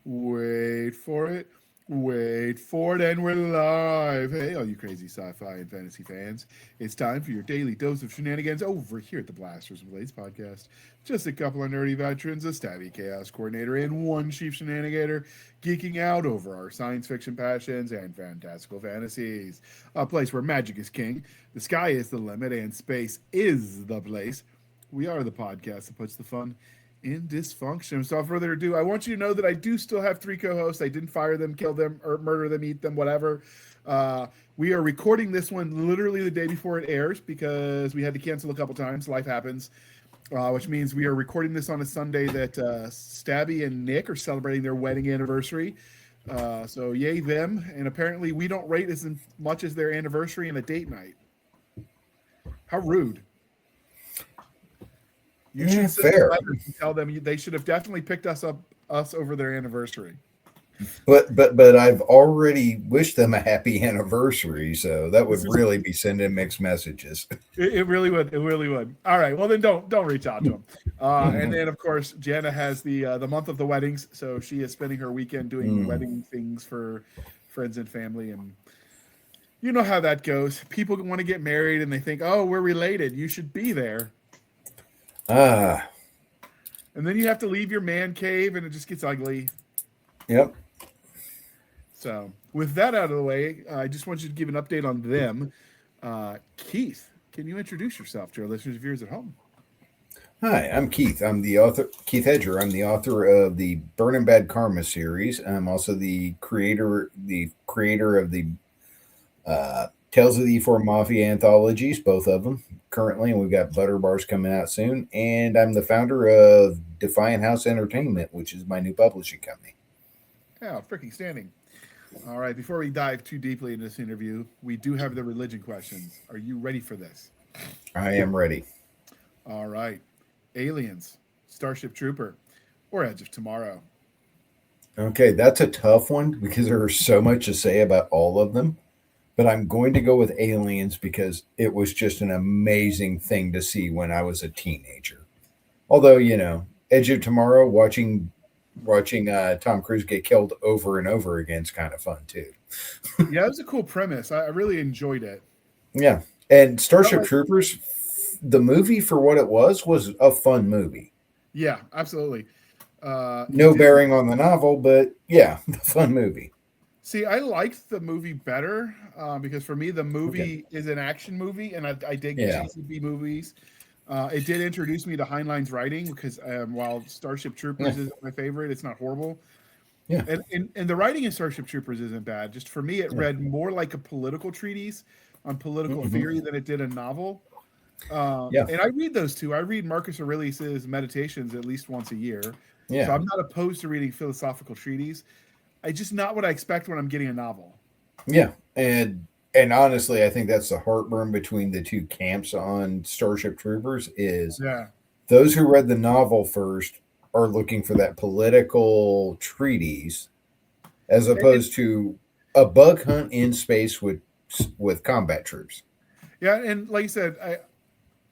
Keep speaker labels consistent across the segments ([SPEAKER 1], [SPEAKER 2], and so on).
[SPEAKER 1] Wait for it. Wait for it, and we're live. Hey, all you crazy sci-fi and fantasy fans. It's time for your daily dose of shenanigans over here at the Blasters and Blades podcast. Just a couple of nerdy veterans, a stabby chaos coordinator, and one chief shenanigator geeking out over our science fiction passions and fantastical fantasies. A place where magic is king, the sky is the limit, and space is the place. We are the podcast that puts the fun in dysfunction. So, without further ado, I want you to know that I do still have three co-hosts. I didn't fire them, kill them, or murder them, eat them, whatever. We are recording this one literally the day before it airs because we had to cancel a couple times. Life happens, which means we are recording this on a Sunday that Stabby and Nick are celebrating their wedding anniversary. So yay them. And apparently we don't rate as much as their anniversary in a date night. How rude. You should send them letters and tell them they should have definitely picked us over their anniversary.
[SPEAKER 2] But I've already wished them a happy anniversary, so that would really be sending mixed messages.
[SPEAKER 1] It really would. It really would. All right. Well, then don't reach out to them. And then of course Jana has the month of the weddings, so she is spending her weekend doing wedding things for friends and family, and you know how that goes. People want to get married and they think, oh, we're related. You should be there. And then you have to leave your man cave and it just gets ugly.
[SPEAKER 2] Yep.
[SPEAKER 1] So with that out of the way, I just want you to give an update on them. Keith, can you introduce yourself to our listeners and viewers at home?
[SPEAKER 2] Hi, I'm Keith. I'm the author, Keith Hedger. I'm the author of the Burning Bad Karma series. I'm also the creator of the Tales of the E4 Mafia anthologies, both of them currently, and we've got Butter Bars coming out soon. And I'm the founder of Defiant House Entertainment, which is my new publishing company.
[SPEAKER 1] Yeah, freaking standing. All right, before we dive too deeply into this interview, we do have the religion questions. Are you ready for this?
[SPEAKER 2] I am ready.
[SPEAKER 1] All right. Aliens, Starship Trooper, or Edge of Tomorrow?
[SPEAKER 2] Okay, that's a tough one because there's so much to say about all of them. But I'm going to go with Aliens because it was just an amazing thing to see when I was a teenager. Although, Edge of Tomorrow, watching Tom Cruise get killed over and over again is kind of fun too.
[SPEAKER 1] Yeah, it was a cool premise. I really enjoyed it.
[SPEAKER 2] Yeah, and Starship Troopers, the movie for what it was a fun movie.
[SPEAKER 1] Yeah, absolutely.
[SPEAKER 2] No bearing on the novel, but yeah, the fun movie.
[SPEAKER 1] See, I liked the movie better because for me, the movie is an action movie, and I dig GCB movies. It did introduce me to Heinlein's writing because while Starship Troopers isn't my favorite, it's not horrible.
[SPEAKER 2] Yeah,
[SPEAKER 1] and the writing in Starship Troopers isn't bad. Just for me, it read more like a political treatise on political theory than it did a novel. And I read those too. I read Marcus Aurelius's Meditations at least once a year.
[SPEAKER 2] Yeah.
[SPEAKER 1] So I'm not opposed to reading philosophical treatises. It's just not what I expect when I'm getting a novel.
[SPEAKER 2] Yeah, and honestly, I think that's the heartburn between the two camps on Starship Troopers is those who read the novel first are looking for that political treatise as opposed to a bug hunt in space with combat troops.
[SPEAKER 1] Yeah, and like you said,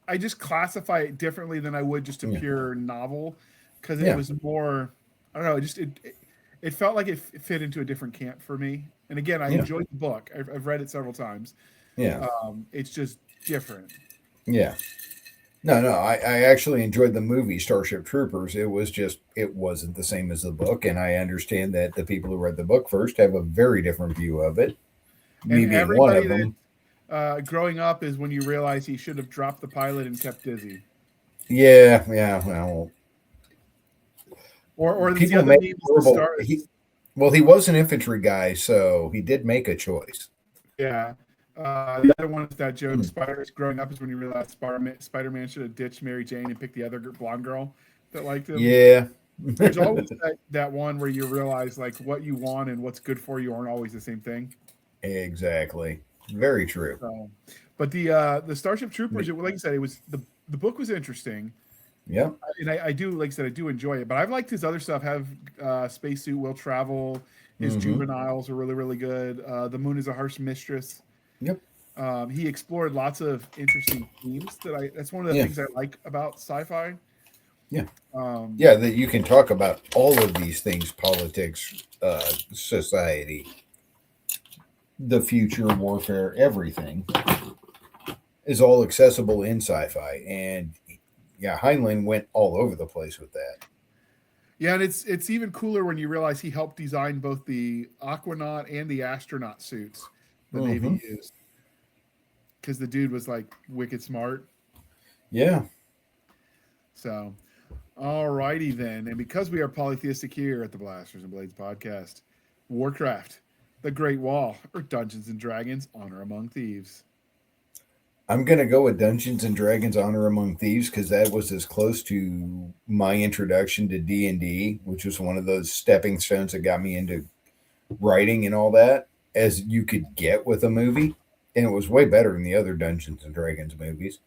[SPEAKER 1] I just classify it differently than I would just a pure novel because it was more, I don't know, it felt like it fit into a different camp for me. And again, I enjoyed the book. I've read it several times.
[SPEAKER 2] Yeah.
[SPEAKER 1] It's just different.
[SPEAKER 2] Yeah. No, I actually enjoyed the movie Starship Troopers. It wasn't the same as the book. And I understand that the people who read the book first have a very different view of it. Me being one of them.
[SPEAKER 1] Growing up is when you realize he should have dropped the pilot and kept Dizzy.
[SPEAKER 2] Yeah. Well,
[SPEAKER 1] or the other names
[SPEAKER 2] he was an infantry guy, so he did make a choice.
[SPEAKER 1] Yeah. The other one is that joke. Growing up is when you realize Spider-Man should have ditched Mary Jane and picked the other blonde girl that liked him.
[SPEAKER 2] Yeah.
[SPEAKER 1] There's always that one where you realize like what you want and what's good for you aren't always the same thing.
[SPEAKER 2] Exactly. Very true.
[SPEAKER 1] So, but the Starship Troopers, like you said, it was the book was interesting.
[SPEAKER 2] Yeah,
[SPEAKER 1] and I do, like I said, I do enjoy it. But I've liked his other stuff. Have Spacesuit Will Travel. His juveniles are really, really good. The Moon is a Harsh Mistress.
[SPEAKER 2] Yep.
[SPEAKER 1] He explored lots of interesting themes. That's one of the things I like about sci-fi.
[SPEAKER 2] Yeah.
[SPEAKER 1] Um,
[SPEAKER 2] Yeah, that you can talk about all of these things: politics, society, the future, warfare, everything is all accessible in sci-fi. And yeah, Heinlein went all over the place with that.
[SPEAKER 1] yeah, and it's even cooler when you realize he helped design both the aquanaut and the astronaut suits the
[SPEAKER 2] Mm-hmm.
[SPEAKER 1] Navy used, because the dude was like wicked smart.
[SPEAKER 2] Yeah.
[SPEAKER 1] So, alrighty then, and because we are polytheistic here at the Blasters and Blades podcast, Warcraft, the Great Wall, or Dungeons and Dragons: Honor Among Thieves.
[SPEAKER 2] I'm gonna go with Dungeons and Dragons: Honor Among Thieves because that was as close to my introduction to D&D, which was one of those stepping stones that got me into writing and all that, as you could get with a movie, and it was way better than the other Dungeons and Dragons movies.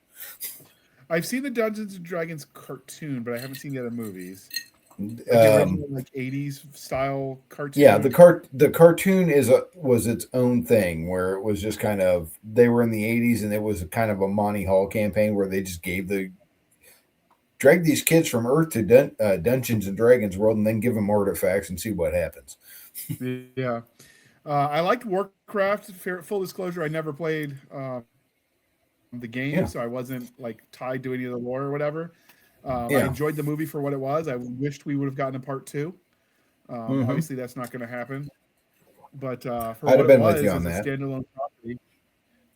[SPEAKER 1] I've seen the Dungeons and Dragons cartoon, but I haven't seen the other movies. Like the
[SPEAKER 2] Um,
[SPEAKER 1] original, like '80s style
[SPEAKER 2] yeah,
[SPEAKER 1] cartoon.
[SPEAKER 2] the cartoon was its own thing where it was just kind of they were in the 80s and it was kind of a Monty Hall campaign where they just gave the drag these kids from Earth to Dungeons and Dragons world and then give them artifacts and see what happens.
[SPEAKER 1] Yeah, I liked Warcraft. Full disclosure, I never played the game,
[SPEAKER 2] Yeah,
[SPEAKER 1] so I wasn't like tied to any of the lore or whatever. I
[SPEAKER 2] yeah.
[SPEAKER 1] enjoyed the movie for what it was. I wished we would have gotten a part two.
[SPEAKER 2] Hmm.
[SPEAKER 1] Obviously, that's not going to happen. But for
[SPEAKER 2] I'd
[SPEAKER 1] what
[SPEAKER 2] have
[SPEAKER 1] it
[SPEAKER 2] been with you
[SPEAKER 1] was
[SPEAKER 2] on
[SPEAKER 1] as a
[SPEAKER 2] that.
[SPEAKER 1] standalone property,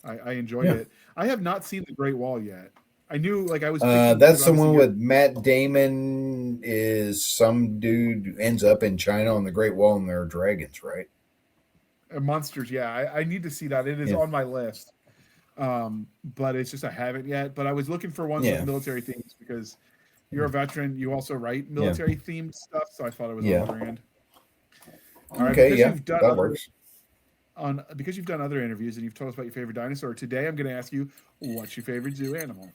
[SPEAKER 1] I enjoyed
[SPEAKER 2] Yeah.
[SPEAKER 1] it. I have not seen the Great Wall yet. I knew like I was thinking because
[SPEAKER 2] That's the
[SPEAKER 1] obviously
[SPEAKER 2] one
[SPEAKER 1] you're
[SPEAKER 2] with Matt Damon is some dude who ends up in China on the Great Wall and there are dragons, right?
[SPEAKER 1] monsters. Yeah, I need to see that. It is
[SPEAKER 2] Yeah.
[SPEAKER 1] on my list. But it's just I haven't yet. But I was looking for ones with
[SPEAKER 2] Yeah.
[SPEAKER 1] military themes because you're a veteran. You also write
[SPEAKER 2] Yeah.
[SPEAKER 1] military themed stuff, so I thought it was on
[SPEAKER 2] Yeah.
[SPEAKER 1] brand. All right,
[SPEAKER 2] Okay. Yeah. That works.
[SPEAKER 1] because you've done other interviews and you've told us about your favorite dinosaur. Today, I'm going to ask you, what's your favorite zoo animal?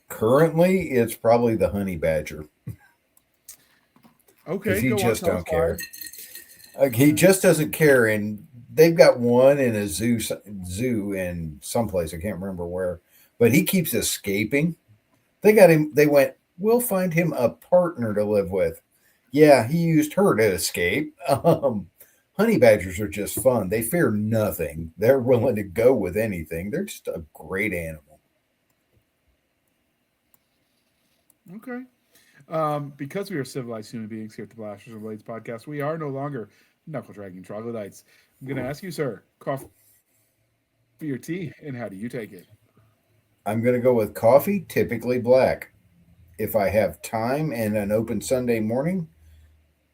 [SPEAKER 2] Currently, it's probably the honey badger because
[SPEAKER 1] Okay,
[SPEAKER 2] he
[SPEAKER 1] go on.
[SPEAKER 2] just
[SPEAKER 1] Tell us
[SPEAKER 2] don't
[SPEAKER 1] why.
[SPEAKER 2] care. He just doesn't care, and they've got one in a zoo in someplace I can't remember where, but he keeps escaping. They got him. They went. We'll find him a partner to live with. Yeah, he used her to escape. Honey badgers are just fun. They fear nothing. They're willing to go with anything. They're just a great animal.
[SPEAKER 1] Okay. Because we are civilized human beings here at the Blasters and Blades podcast, we are no longer knuckle dragging troglodytes. I'm going to ask you, sir, coffee or tea, and how do you take it?
[SPEAKER 2] I'm going to go with coffee, typically black. If I have time and an open Sunday morning,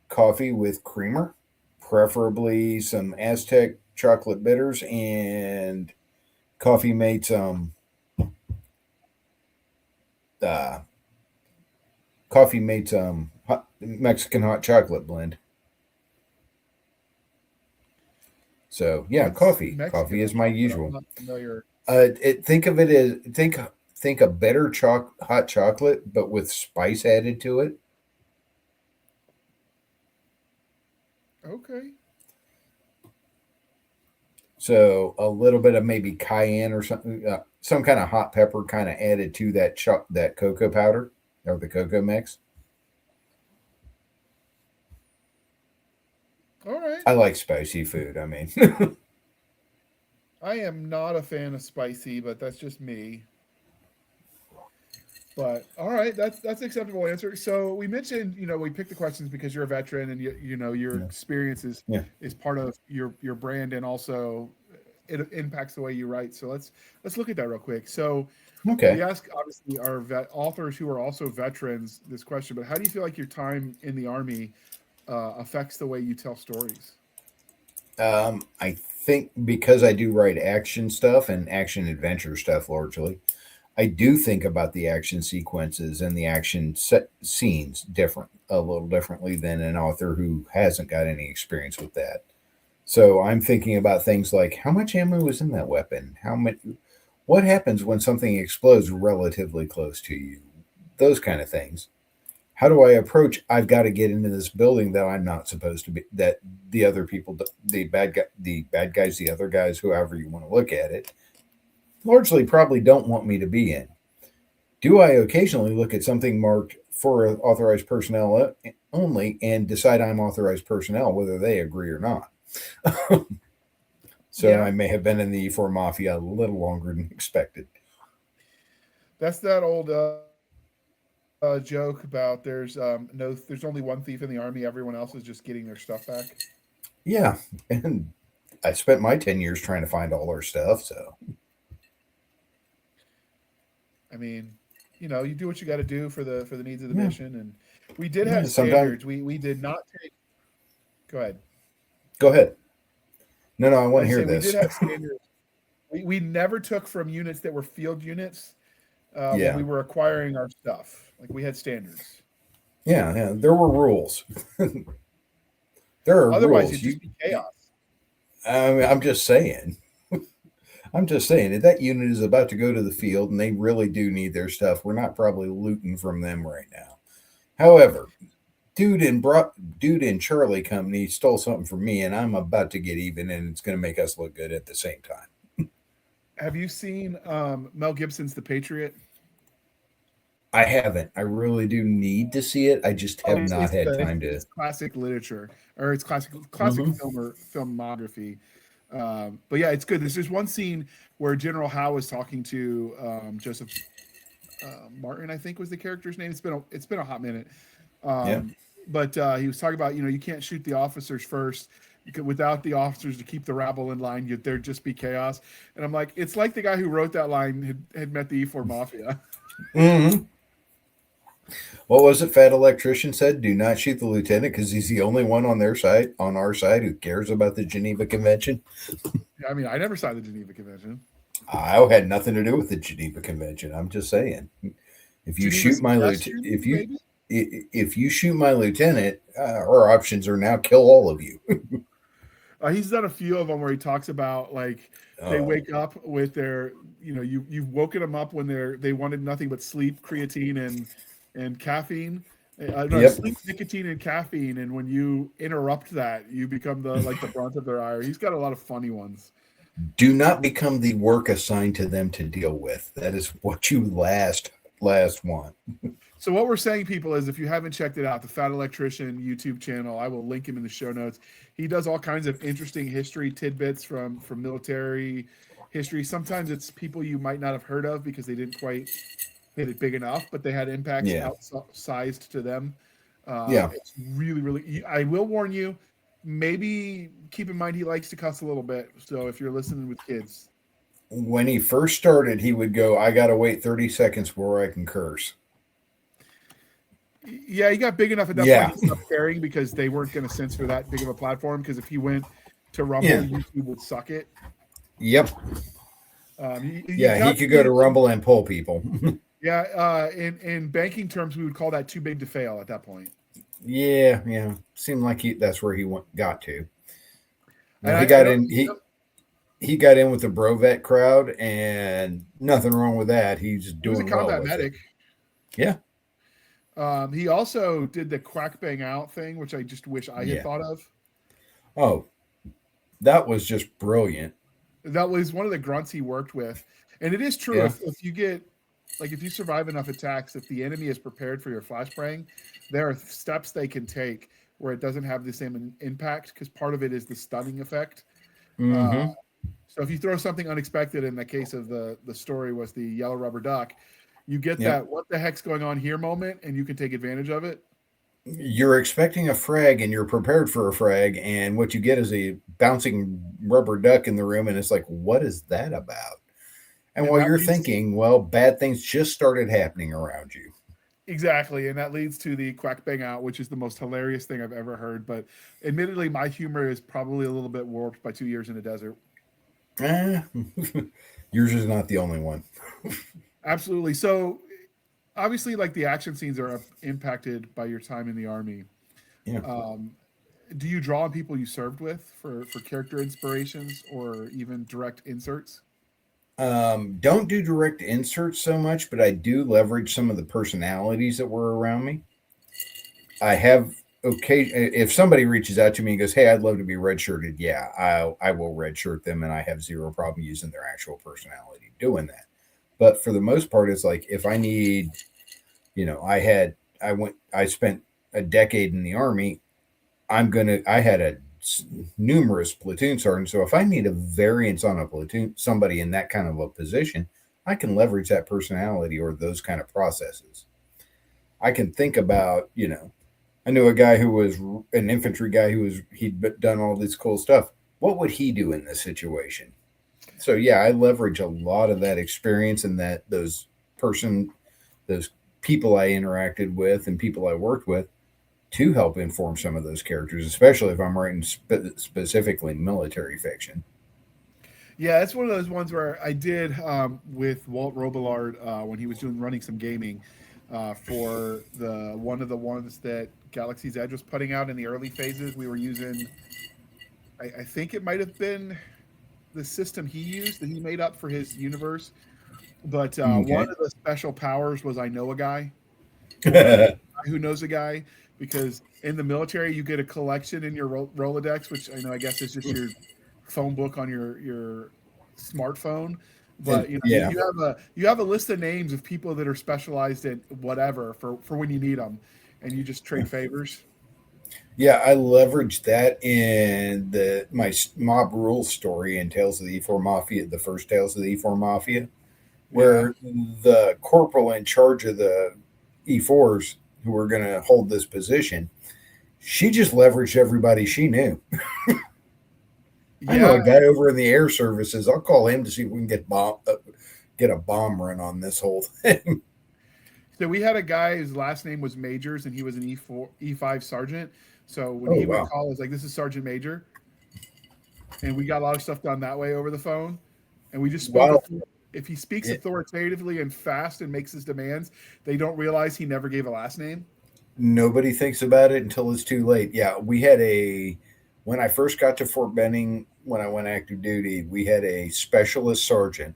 [SPEAKER 2] coffee with creamer, preferably some Aztec chocolate bitters, and coffee mates uh coffee mates Mexican hot chocolate blend. So yeah,
[SPEAKER 1] What's
[SPEAKER 2] coffee.
[SPEAKER 1] Mexican
[SPEAKER 2] Coffee is
[SPEAKER 1] hot
[SPEAKER 2] my
[SPEAKER 1] chocolate? I'm
[SPEAKER 2] usual.
[SPEAKER 1] not familiar.
[SPEAKER 2] Think of it as think a better hot chocolate, but with spice added to it.
[SPEAKER 1] Okay.
[SPEAKER 2] So a little bit of maybe cayenne or something, some kind of hot pepper, kind of added to that cocoa powder or the cocoa mix.
[SPEAKER 1] All right.
[SPEAKER 2] I like spicy food. I mean,
[SPEAKER 1] I am not a fan of spicy, but that's just me. But all right, that's an acceptable answer. So we mentioned, we picked the questions because you're a veteran and your
[SPEAKER 2] yeah,
[SPEAKER 1] experience
[SPEAKER 2] yeah.
[SPEAKER 1] is part of your brand and also it impacts the way you write. So let's look at that real quick. So we
[SPEAKER 2] Okay.
[SPEAKER 1] ask obviously our authors who are also veterans this question, but how do you feel like your time in the army affects the way you tell stories?
[SPEAKER 2] I think because I do write action stuff and action adventure stuff largely, I do think about the action sequences and the action scenes a little differently than an author who hasn't got any experience with that. So I'm thinking about things like how much ammo was in that weapon? How much? What happens when something explodes relatively close to you? Those kind of things. How do I approach? I've got to get into this building that I'm not supposed to be. That the other people, the bad guys, the other guys, whoever you want to look at it, largely probably don't want me to be in. Do I occasionally look at something marked for authorized personnel only and decide I'm authorized personnel, whether they agree or not. So
[SPEAKER 1] Yeah,
[SPEAKER 2] I may have been in the E4 Mafia a little longer than expected.
[SPEAKER 1] that's that old joke about there's only one thief in the army. Everyone else is just getting their stuff back.
[SPEAKER 2] Yeah. And I spent my 10 years trying to find all our stuff. So,
[SPEAKER 1] I mean, you do what you got to do for the needs of the
[SPEAKER 2] yeah.
[SPEAKER 1] mission, and we did have
[SPEAKER 2] Yeah. Sometimes,
[SPEAKER 1] standards. We did not take. Go ahead.
[SPEAKER 2] go ahead. No, no, I want
[SPEAKER 1] I
[SPEAKER 2] to hear
[SPEAKER 1] say we did
[SPEAKER 2] this.
[SPEAKER 1] have standards. We never took from units that were field units when
[SPEAKER 2] Yeah.
[SPEAKER 1] we were acquiring our stuff. Like we had standards.
[SPEAKER 2] Yeah. Yeah. There were rules. There are
[SPEAKER 1] Otherwise,
[SPEAKER 2] rules.
[SPEAKER 1] it'd just be chaos.
[SPEAKER 2] I'm just saying. I'm just saying, if that unit is about to go to the field and they really do need their stuff, we're not probably looting from them right now. However, dude in Charlie Company stole something from me, and I'm about to get even, and it's going to make us look good at the same time.
[SPEAKER 1] Have you seen Mel Gibson's The Patriot?
[SPEAKER 2] I haven't. I really do need to see it. I just
[SPEAKER 1] Oh,
[SPEAKER 2] have not had time to.
[SPEAKER 1] it's classic literature, or it's classic
[SPEAKER 2] Hmm.
[SPEAKER 1] filmography. But yeah, it's good. There's just one scene where General Howe is talking to Joseph Martin, I think was the character's name. It's been a hot minute,
[SPEAKER 2] Yeah.
[SPEAKER 1] um, but he was talking about you can't shoot the officers first. Because without the officers to keep the rabble in line, there'd just be chaos. And I'm like, it's like the guy who wrote that line had met the E4 Mafia.
[SPEAKER 2] Hmm. What was it? Fat Electrician said, "Do not shoot the lieutenant because he's the only one on their side, on our side, who cares about the Geneva Convention."
[SPEAKER 1] I mean, I never saw the Geneva Convention.
[SPEAKER 2] I had nothing to do with the Geneva Convention. I'm just saying, if you
[SPEAKER 1] Geneva
[SPEAKER 2] shoot my lieutenant,
[SPEAKER 1] suggestion, maybe.
[SPEAKER 2] if you shoot my lieutenant, our options are now kill all of you.
[SPEAKER 1] He's done a few of them where he talks about like they
[SPEAKER 2] Oh,
[SPEAKER 1] wake up with their, you've woken them up when they wanted nothing but sleep, creatine, and caffeine. No,
[SPEAKER 2] yep.
[SPEAKER 1] sleep, nicotine, and caffeine. And when you interrupt that, you become the brunt of their ire. He's got a lot of funny ones.
[SPEAKER 2] Do not become the work assigned to them to deal with. That is what you last want.
[SPEAKER 1] So what we're saying, people, is if you haven't checked it out, the Fat Electrician YouTube channel, I will link him in the show notes. He does all kinds of interesting history tidbits from military history. Sometimes it's people you might not have heard of because they didn't quite hit it big enough, but they had impacts
[SPEAKER 2] Yeah.
[SPEAKER 1] outsized to them.
[SPEAKER 2] Yeah.
[SPEAKER 1] It's really, really. I will warn you. Maybe keep in mind he likes to cuss a little bit. So if you're listening with kids,
[SPEAKER 2] When he first started, he would go, "I gotta wait 30 seconds before I can curse."
[SPEAKER 1] yeah, he got big enough at that
[SPEAKER 2] Yeah.
[SPEAKER 1] point to stop caring because they weren't going to censor that big of a platform. Because if he went to Rumble,
[SPEAKER 2] Yeah.
[SPEAKER 1] YouTube would suck it.
[SPEAKER 2] Yep.
[SPEAKER 1] You
[SPEAKER 2] Yeah, he
[SPEAKER 1] got
[SPEAKER 2] could go to
[SPEAKER 1] to,
[SPEAKER 2] Rumble and pull people.
[SPEAKER 1] yeah. In banking terms, we would call that too big to fail at that point.
[SPEAKER 2] Yeah, yeah. Seemed like that's where got to. No,
[SPEAKER 1] And
[SPEAKER 2] he
[SPEAKER 1] I
[SPEAKER 2] got
[SPEAKER 1] don't.
[SPEAKER 2] in. He got in with the Brovet crowd, and nothing wrong with that. He's
[SPEAKER 1] He was a
[SPEAKER 2] doing well
[SPEAKER 1] combat
[SPEAKER 2] with
[SPEAKER 1] medic.
[SPEAKER 2] it. Yeah,
[SPEAKER 1] He also did the quack bang out thing, which I just wish I had
[SPEAKER 2] yeah.
[SPEAKER 1] thought of.
[SPEAKER 2] Oh, that was just brilliant.
[SPEAKER 1] That was one of the grunts he worked with. And it is true,
[SPEAKER 2] Yeah.
[SPEAKER 1] if you get if you survive enough attacks, if the enemy is prepared for your flashbang, there are steps they can take where it doesn't have the same impact because part of it is the stunning effect. Uh,
[SPEAKER 2] Mm-hmm.
[SPEAKER 1] so if you throw something unexpected, in the case of the story was the yellow rubber duck, you get
[SPEAKER 2] Yep.
[SPEAKER 1] that what the heck's going on here moment, and you can take advantage of it.
[SPEAKER 2] You're expecting a frag, and you're prepared for a frag, and what you get is a bouncing rubber duck in the room, and it's like, what is that about? And
[SPEAKER 1] And
[SPEAKER 2] while
[SPEAKER 1] that
[SPEAKER 2] you're
[SPEAKER 1] leads
[SPEAKER 2] thinking, well, bad things just started happening around you.
[SPEAKER 1] exactly, and that leads to the quack bang out, which is the most hilarious thing I've ever heard. But admittedly, my humor is probably a little bit warped by 2 years in the desert.
[SPEAKER 2] Eh, yours is not the only one.
[SPEAKER 1] Absolutely. So obviously, like the action scenes are impacted by your time in the army.
[SPEAKER 2] Yeah.
[SPEAKER 1] Um, do you draw on people you served with for character inspirations or even direct inserts?
[SPEAKER 2] Don't do direct inserts so much, but I do leverage some of the personalities that were around me. I have okay. If somebody reaches out to me and goes, "Hey, I'd love to be redshirted," yeah, I will redshirt them, and I have zero problem using their actual personality doing that. But for the most part, it's like if I need, I I spent a decade in the Army. I had numerous platoon sergeants. So if I need a variance on a platoon, somebody in that kind of a position, I can leverage that personality or those kind of processes. I can think about, I knew a guy who was an infantry guy he'd done all this cool stuff. What would he do in this situation? So yeah, I leverage a lot of that experience and those people I interacted with and people I worked with to help inform some of those characters, especially if I'm writing specifically military fiction.
[SPEAKER 1] Yeah, it's one of those ones where I did with Walt Robillard when he was running some gaming for the one of the ones that Galaxy's Edge was putting out in the early phases. We were using, I think it might have been the system he used that he made up for his universe. But one
[SPEAKER 2] Okay.
[SPEAKER 1] of the special powers was I know a guy, or I know a guy who knows a guy, because in the military you get a collection in your Rolodex, which I know I guess is just your phone book on your smartphone. But
[SPEAKER 2] Yeah.
[SPEAKER 1] you have a list of names of people that are specialized in whatever for when you need them, and you just trade favors.
[SPEAKER 2] Yeah, I leveraged that in my mob rule story in Tales of the E4 Mafia, the first Tales of the E4 Mafia,
[SPEAKER 1] Yeah,
[SPEAKER 2] where the corporal in charge of the E4s who were going to hold this position, she just leveraged everybody she knew. I know
[SPEAKER 1] yeah.
[SPEAKER 2] a guy over in the air services. I'll call him to see if we can get a bomb run on this whole thing.
[SPEAKER 1] So we had a guy whose last name was Majors, and he was an E5 sergeant. So when
[SPEAKER 2] Oh
[SPEAKER 1] he would
[SPEAKER 2] wow!
[SPEAKER 1] call, it's like, "This is Sergeant Major," and we got a lot of stuff done that way over the phone. And we just spoke.
[SPEAKER 2] Wow.
[SPEAKER 1] If he speaks
[SPEAKER 2] It,
[SPEAKER 1] authoritatively and fast and makes his demands, they don't realize he never gave a last name.
[SPEAKER 2] Nobody thinks about it until it's too late. Yeah, we had when I first got to Fort Benning when I went active duty, we had a specialist sergeant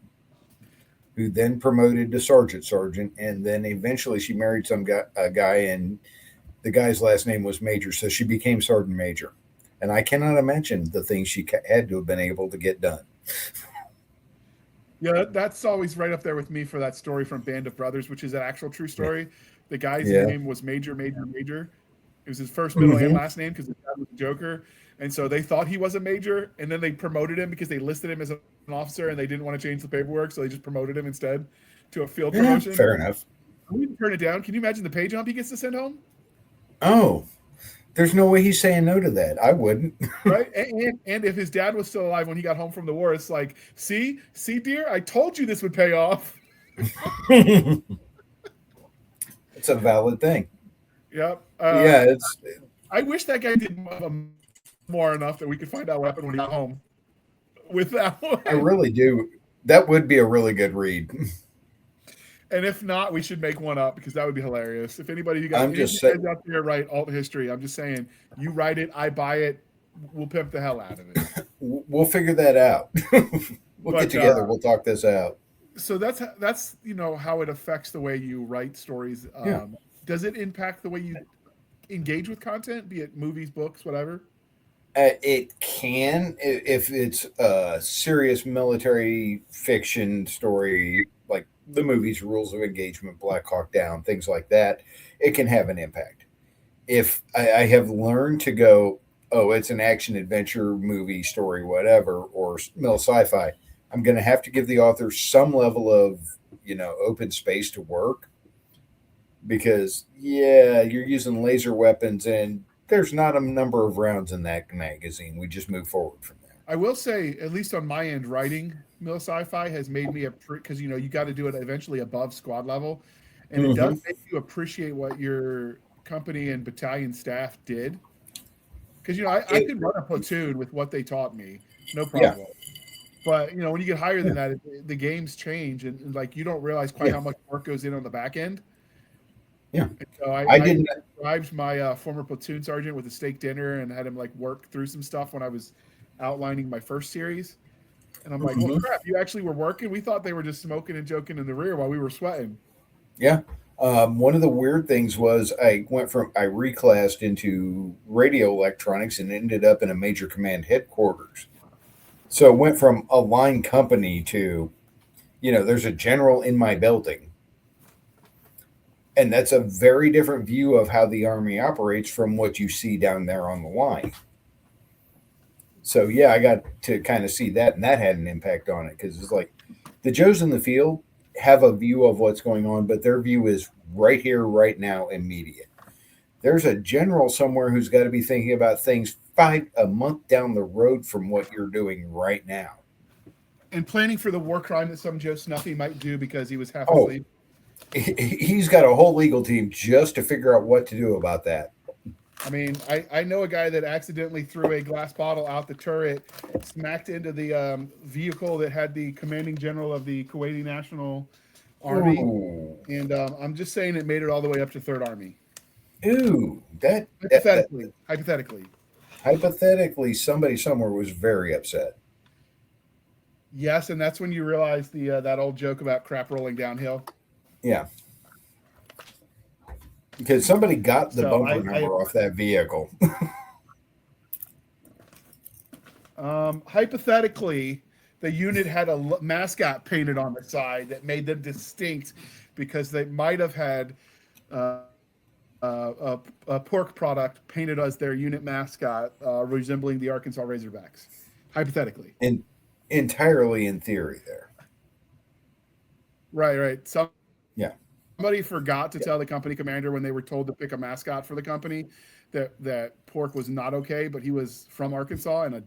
[SPEAKER 2] who then promoted to sergeant, and then eventually she married a guy, and the guy's last name was Major, so she became Sergeant Major. And I cannot imagine the things she had to have been able to get done.
[SPEAKER 1] Yeah, that's always right up there with me for that story from Band of Brothers, which is an actual true
[SPEAKER 2] Yeah.
[SPEAKER 1] story. The guy's
[SPEAKER 2] Yeah.
[SPEAKER 1] name was Major. It was his first, middle, and
[SPEAKER 2] Hmm.
[SPEAKER 1] last name because his dad was a Joker. And so they thought he was a major, and then they promoted him because they listed him as an officer and they didn't want to change the paperwork. So they just promoted him instead to a field
[SPEAKER 2] Yeah,
[SPEAKER 1] promotion.
[SPEAKER 2] fair enough.
[SPEAKER 1] We can turn it down. Can you imagine the pay jump he gets to send home?
[SPEAKER 2] Oh, there's no way he's saying no to that. I wouldn't.
[SPEAKER 1] Right. And if his dad was still alive when he got home from the war, it's like, see, dear, I told you this would pay off.
[SPEAKER 2] It's a valid thing.
[SPEAKER 1] Yep.
[SPEAKER 2] Yeah, it's.
[SPEAKER 1] I wish that guy did more enough that we could find out what happened when he got home with that
[SPEAKER 2] I
[SPEAKER 1] one.
[SPEAKER 2] really do. That would be a really good read.
[SPEAKER 1] And if not, we should make one up because that would be hilarious. If anybody you got
[SPEAKER 2] I'm
[SPEAKER 1] any of
[SPEAKER 2] just
[SPEAKER 1] you
[SPEAKER 2] saying.
[SPEAKER 1] guys out there write alt history, I'm just saying you write it, I buy it, we'll pimp the hell out of it.
[SPEAKER 2] We'll figure that out. We'll get
[SPEAKER 1] But
[SPEAKER 2] together. We'll talk this out.
[SPEAKER 1] so that's how it affects the way you write stories.
[SPEAKER 2] Yeah.
[SPEAKER 1] Does it impact the way you engage with content, be it movies, books, whatever?
[SPEAKER 2] It can if it's a serious military fiction story like the movies Rules of Engagement, Black Hawk Down, things like that. It can have an impact. If I have learned to go, oh, it's an action adventure movie story, whatever, or mil sci-fi, I'm going to have to give the author some level of open space to work because yeah, you're using laser weapons and there's not a number of rounds in that magazine. We just move forward from there.
[SPEAKER 1] I will say, at least on my end, writing mil sci-fi has made me because you got to do it eventually above squad level, and it does
[SPEAKER 2] Hmm.
[SPEAKER 1] make you appreciate what your company and battalion staff did. Because I
[SPEAKER 2] It,
[SPEAKER 1] could run a platoon with what they taught me, no
[SPEAKER 2] yeah,
[SPEAKER 1] problem. But when you get higher
[SPEAKER 2] yeah,
[SPEAKER 1] than that, the games change, and like you don't realize quite
[SPEAKER 2] yeah,
[SPEAKER 1] how much work goes in on the back end.
[SPEAKER 2] yeah.
[SPEAKER 1] And so
[SPEAKER 2] I
[SPEAKER 1] I
[SPEAKER 2] didn't.
[SPEAKER 1] bribed my former platoon sergeant with a steak dinner and had him like work through some stuff when I was outlining my first series. And I'm like, well,
[SPEAKER 2] Mhm.
[SPEAKER 1] crap, you actually were working. We thought they were just smoking and joking in the rear while we were sweating.
[SPEAKER 2] Yeah. One of the weird things was I reclassed into radio electronics and ended up in a major command headquarters. So it went from a line company to, there's a general in my building. And that's a very different view of how the Army operates from what you see down there on the line. So yeah, I got to kind of see that, and that had an impact on it because it's like the Joes in the field have a view of what's going on, but their view is right here, right now, immediate. There's a general somewhere who's got to be thinking about things a month down the road from what you're doing right now.
[SPEAKER 1] And planning for the war crime that some Joe Snuffy might do because he was half
[SPEAKER 2] Oh,
[SPEAKER 1] asleep.
[SPEAKER 2] he's got a whole legal team just to figure out what to do about that.
[SPEAKER 1] I mean, I know a guy that accidentally threw a glass bottle out the turret, smacked into the vehicle that had the commanding general of the Kuwaiti National Army,
[SPEAKER 2] Ooh,
[SPEAKER 1] and I'm just saying it made it all the way up to Third Army.
[SPEAKER 2] ooh,
[SPEAKER 1] Hypothetically,
[SPEAKER 2] hypothetically, somebody somewhere was very upset.
[SPEAKER 1] yes, and that's when you realize the that old joke about crap rolling downhill.
[SPEAKER 2] Yeah, because somebody got the
[SPEAKER 1] So
[SPEAKER 2] bumper number off that vehicle.
[SPEAKER 1] hypothetically, the unit had a mascot painted on the side that made them distinct because they might have had uh, a pork product painted as their unit mascot, resembling the Arkansas Razorbacks. Hypothetically,
[SPEAKER 2] And entirely in theory there.
[SPEAKER 1] right.
[SPEAKER 2] Yeah.
[SPEAKER 1] Somebody forgot to tell the company commander when they were told to pick a mascot for the company that pork was not okay, but he was from Arkansas and a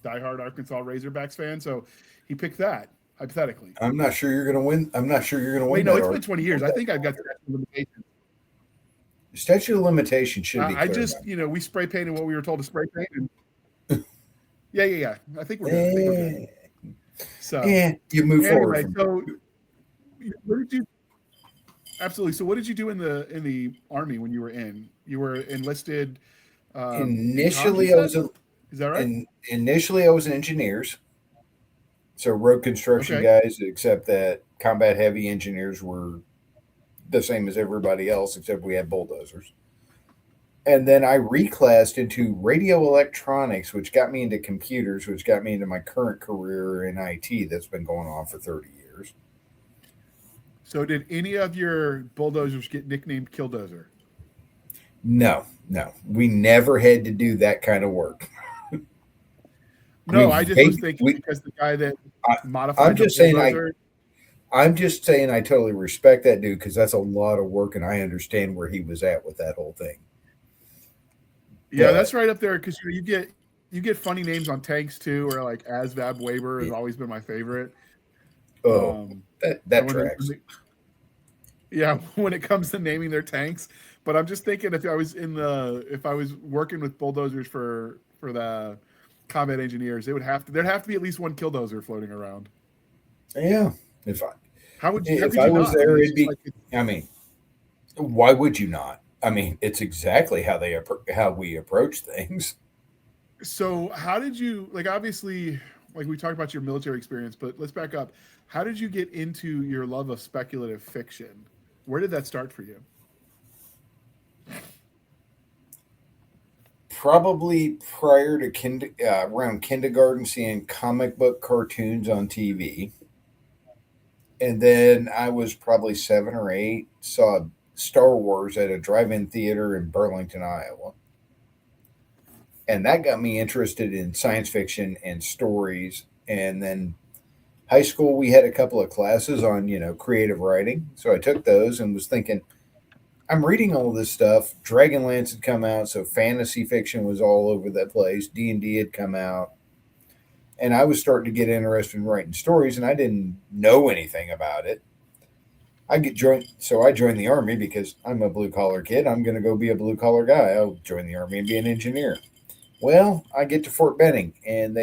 [SPEAKER 1] diehard Arkansas Razorbacks fan, so he picked that. Hypothetically,
[SPEAKER 2] I'm not sure you're going to win. I'm not sure you're going to
[SPEAKER 1] wait,
[SPEAKER 2] win
[SPEAKER 1] no,
[SPEAKER 2] that.
[SPEAKER 1] it's been 20 years. I think I've got statute of limitations.
[SPEAKER 2] Statute of limitation should be
[SPEAKER 1] I
[SPEAKER 2] clear.
[SPEAKER 1] just, we spray painted what we were told to spray paint, and yeah. I think we're good. So,
[SPEAKER 2] You move
[SPEAKER 1] anyway,
[SPEAKER 2] forward.
[SPEAKER 1] so what did you? Absolutely. So, what did you do in the army when you were in? You were enlisted.
[SPEAKER 2] Initially, I was
[SPEAKER 1] is that right?
[SPEAKER 2] initially I was in engineers, so road construction
[SPEAKER 1] Okay.
[SPEAKER 2] guys. Except that combat heavy engineers were the same as everybody else, except we had bulldozers. And then I reclassed into radio electronics, which got me into computers, which got me into my current career in IT that's been going on for 30 years.
[SPEAKER 1] So, did any of your bulldozers get nicknamed Killdozer?
[SPEAKER 2] No, we never had to do that kind of work.
[SPEAKER 1] No, I just was thinking because the guy that modified
[SPEAKER 2] I'm just saying
[SPEAKER 1] bulldozer,
[SPEAKER 2] I'm just saying I totally respect that dude because that's a lot of work, and I understand where he was at with that whole thing.
[SPEAKER 1] yeah, that's right up there because you get funny names on tanks too, or like Asvab Weber has always been my favorite.
[SPEAKER 2] Oh, that
[SPEAKER 1] when
[SPEAKER 2] tracks.
[SPEAKER 1] Yeah, when it comes to naming their tanks. But I'm just thinking if I was working with bulldozers for the combat engineers, there'd have to be at least one killdozer floating around.
[SPEAKER 2] Yeah,
[SPEAKER 1] if
[SPEAKER 2] I was there, it'd be. I mean, why would you not? I mean, it's exactly how we approach things.
[SPEAKER 1] So, how did you obviously, like we talked about your military experience, but let's back up. How did you get into your love of speculative fiction? Where did that start for you?
[SPEAKER 2] Probably prior to around kindergarten, seeing comic book cartoons on TV. And then I was probably 7 or 8, saw Star Wars at a drive-in theater in Burlington, Iowa. And that got me interested in science fiction and stories. And then high school, we had a couple of classes on, creative writing. So I took those and was thinking, I'm reading all this stuff. Dragonlance had come out, so fantasy fiction was all over that place. D&D had come out. And I was starting to get interested in writing stories, and I didn't know anything about it. I joined the Army because I'm a blue-collar kid. I'm going to go be a blue-collar guy. I'll join the Army and be an engineer. Well, I get to Fort Benning, and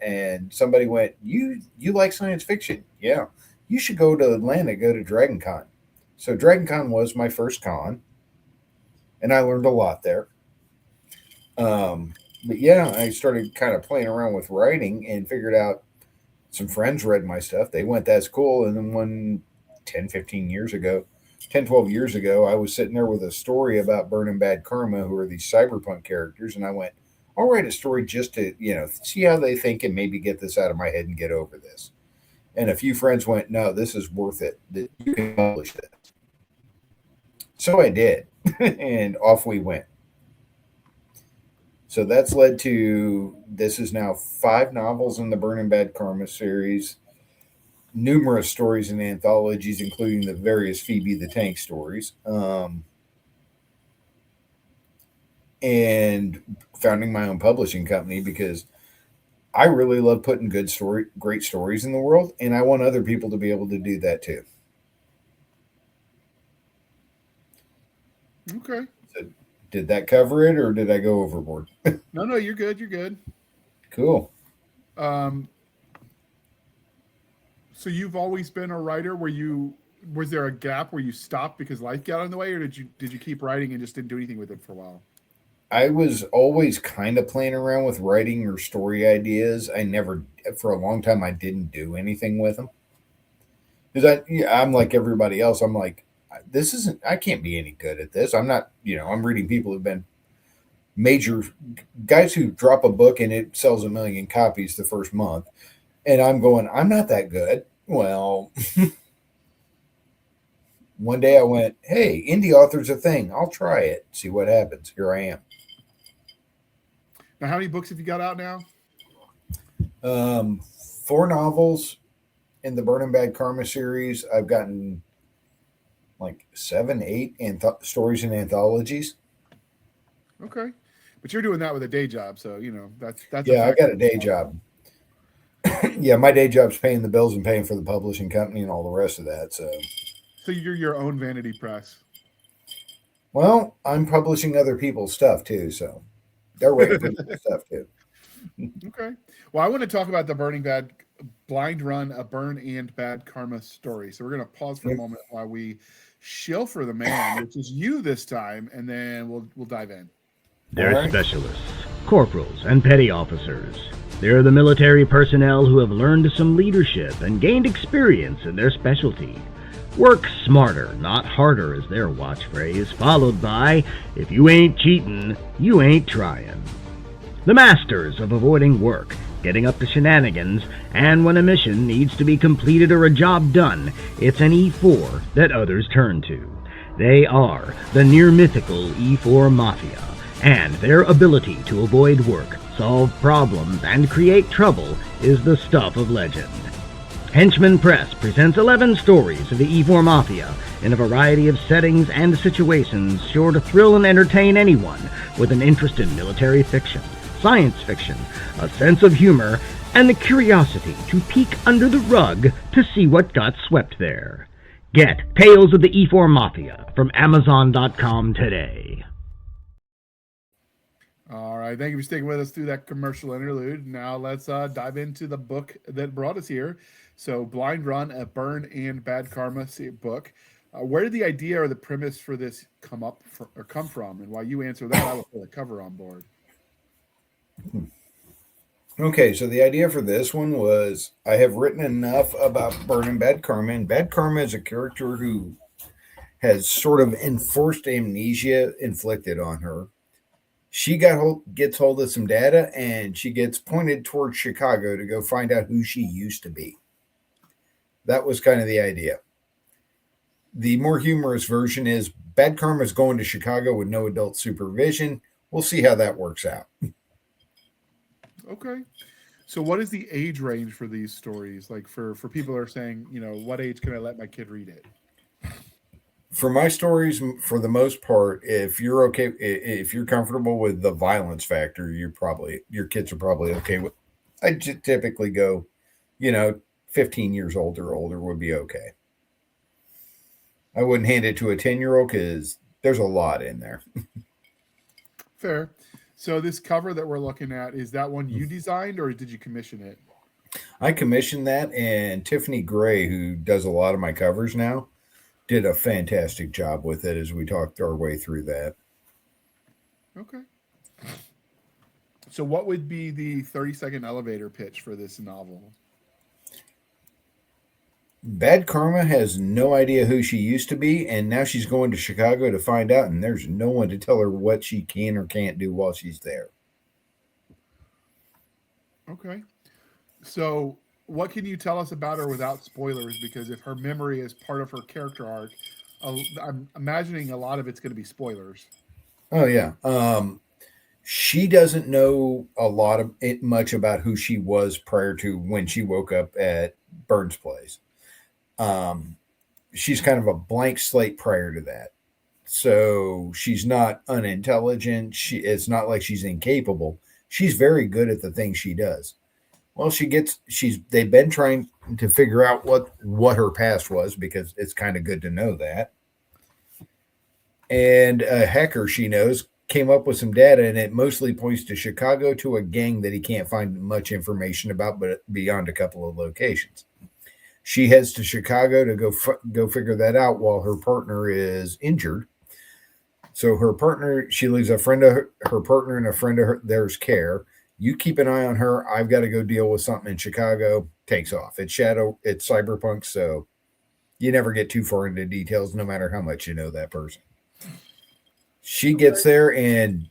[SPEAKER 2] and somebody went, you like science fiction? Yeah. You should go to Atlanta, go to Dragon Con. So Dragon Con was my first con, and I learned a lot there. But yeah, I started kind of playing around with writing and figured out some friends read my stuff. They went, that's cool. And then 10, 12 years ago, I was sitting there with a story about Burning Bad Karma, who are these cyberpunk characters. And I went, I'll write a story just to, see how they think and maybe get this out of my head and get over this. And a few friends went, no, this is worth it. You can publish this. So I did, and off we went. So that's led to this is now 5 novels in the Burning Bad Karma series, numerous stories and anthologies, including the various Phoebe the Tank stories, and founding my own publishing company because I really love putting great stories in the world, and I want other people to be able to do that too.
[SPEAKER 1] Okay.
[SPEAKER 2] So, did that cover it, or did I go overboard?
[SPEAKER 1] No, no, you're good. You're good.
[SPEAKER 2] Cool.
[SPEAKER 1] Um, so you've always been a writer. Was there a gap where you stopped because life got in the way, or did you keep writing and just didn't do anything with it for a while?
[SPEAKER 2] I was always kind of playing around with writing or story ideas. I never, for a long time, I didn't do anything with them because I'm like everybody else. I'm like, this isn't. I can't be any good at this. I'm not. I'm reading people who've been major guys who drop a book and it sells 1 million copies the first month, and I'm going, I'm not that good. Well, one day I went, hey, indie author's a thing. I'll try it, see what happens. Here I am.
[SPEAKER 1] Now, how many books have you got out now?
[SPEAKER 2] 4 novels in the Burning Bad Karma series. I've gotten like 7, 8 stories and anthologies.
[SPEAKER 1] Okay, but you're doing that with a day job, so that's a
[SPEAKER 2] Yeah, I
[SPEAKER 1] fact.
[SPEAKER 2] got a day job. Yeah, my day job's paying the bills and paying for the publishing company and all the rest of that. So,
[SPEAKER 1] So you're your own vanity press.
[SPEAKER 2] well, I'm publishing other people's stuff too. So they're writing pretty cool stuff too.
[SPEAKER 1] Okay. Well, I want to talk about the Burning Bad Blind Run, a burn and bad karma story. So we're going to pause for a
[SPEAKER 2] Yep.
[SPEAKER 1] moment while we shill for the man, which is you this time, and then we'll dive in.
[SPEAKER 2] All
[SPEAKER 3] They're
[SPEAKER 2] right.
[SPEAKER 3] specialists, corporals, and petty officers. They're the military personnel who have learned some leadership and gained experience in their specialty. Work smarter, not harder is their watchphrase, followed by, if you ain't cheatin', you ain't tryin'. The masters of avoiding work, getting up to shenanigans, and when a mission needs to be completed or a job done, it's an E4 that others turn to. They are the near-mythical E4 Mafia, and their ability to avoid work, solve problems, and create trouble is the stuff of legend. Henchman Press presents 11 stories of the E4 Mafia in a variety of settings and situations sure to thrill and entertain anyone with an interest in military fiction, science fiction, a sense of humor, and the curiosity to peek under the rug to see what got swept there. Get Tales of the E4 Mafia from Amazon.com today.
[SPEAKER 1] All right. Thank you for sticking with us through that commercial interlude. Now let's dive into the book that brought us here. So, Blind Run, a burn and bad karma book. Where did the idea or the premise for this come from? And while you answer that, I will put a cover on board.
[SPEAKER 2] Okay, so the idea for this one was I have written enough about Burning Bad Karma, and Bad Karma is a character who has sort of enforced amnesia inflicted on her. She gets hold of some data, and she gets pointed towards Chicago to go find out who she used to be. That was kind of the idea. The more humorous version is Bad Karma is going to Chicago with no adult supervision. We'll see how that works out.
[SPEAKER 1] Okay. So, what is the age range for these stories? Like for people who are saying, what age can I let my kid read it?
[SPEAKER 2] For my stories, for the most part, if you're okay, if you're comfortable with the violence factor, your kids are probably okay with. I typically go, 15 years old or older would be okay. I wouldn't hand it to a 10-year-old because there's a lot in there.
[SPEAKER 1] Fair. So, this cover that we're looking at, is that one you designed or did you commission it?
[SPEAKER 2] I commissioned that, and Tiffany Gray, who does a lot of my covers now, did a fantastic job with it as we talked our way through that.
[SPEAKER 1] Okay. So, what would be the 30-second elevator pitch for this novel?
[SPEAKER 2] Bad Karma has no idea who she used to be, and now she's going to Chicago to find out, and there's no one to tell her what she can or can't do while she's there.
[SPEAKER 1] Okay. So, what can you tell us about her without spoilers? Because if her memory is part of her character arc, I'm imagining a lot of it's going to be spoilers.
[SPEAKER 2] Oh yeah. She doesn't know a lot of it much about who she was prior to when she woke up at Burns' place. Um, she's kind of a blank slate prior to that. So she's not unintelligent. It's not like she's incapable. She's very good at the things she does. Well, they've been trying to figure out what her past was because it's kind of good to know that. And a hacker she knows came up with some data, and it mostly points to Chicago, to a gang that he can't find much information about, but beyond a couple of locations. She heads to Chicago to go figure that out while her partner is injured. So she leaves a friend of her partner and a friend of theirs care. You keep an eye on her. I've got to go deal with something in Chicago. Takes off. It's cyberpunk, so you never get too far into details, no matter how much you know that person. She gets there and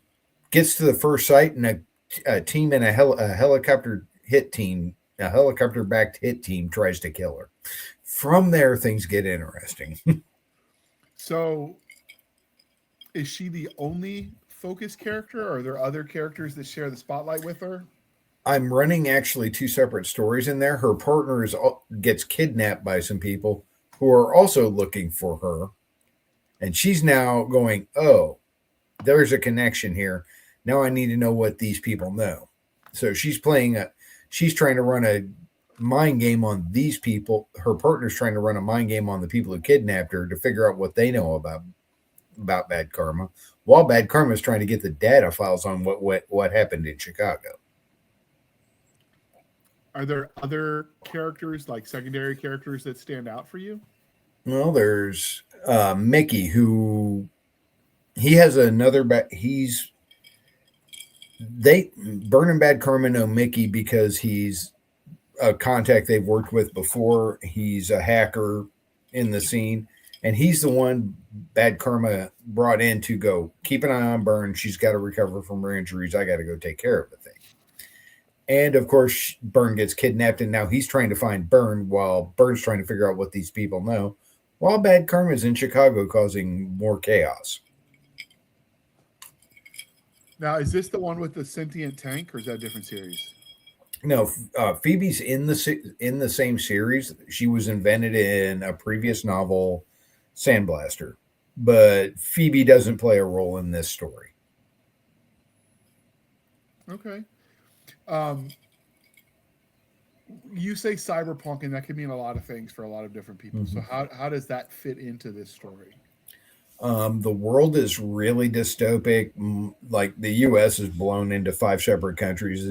[SPEAKER 2] gets to the first site, and a team in a helicopter hit team, a helicopter backed hit team, tries to kill her. From there, things get interesting.
[SPEAKER 1] So, is she the only focus character, or are there other characters that share the spotlight with her?
[SPEAKER 2] I'm running actually two separate stories in there. Her partner gets kidnapped by some people who are also looking for her, and she's now going, "Oh, there's a connection here. Now I need to know what these people know." So she's trying to run a mind game on these people. Her partner's trying to run a mind game on the people who kidnapped her to figure out what they know about Bad Karma, while Bad Karma is trying to get the data files on what happened in Chicago.
[SPEAKER 1] Are there other characters, like secondary characters, that stand out for you?
[SPEAKER 2] Well, there's Mickey, who he has another. Burn and Bad Karma know Mickey because he's a contact they've worked with before. He's a hacker in the scene, and he's the one Bad Karma brought in to go keep an eye on Burn. She's got to recover from her injuries. I got to go take care of the thing. And of course, Burn gets kidnapped, and now he's trying to find Burn while Burn's trying to figure out what these people know, while Bad Karma is in Chicago causing more chaos.
[SPEAKER 1] Now, is this the one with the sentient tank, or is that a different series?
[SPEAKER 2] No, Phoebe's in the same series. She was invented in a previous novel, Sandblaster, but Phoebe doesn't play a role in this story.
[SPEAKER 1] Okay. You say cyberpunk, and that can mean a lot of things for a lot of different people. Mm-hmm. So how does that fit into this story?
[SPEAKER 2] The world is really dystopic. Like the U.S. is blown into 5 separate countries.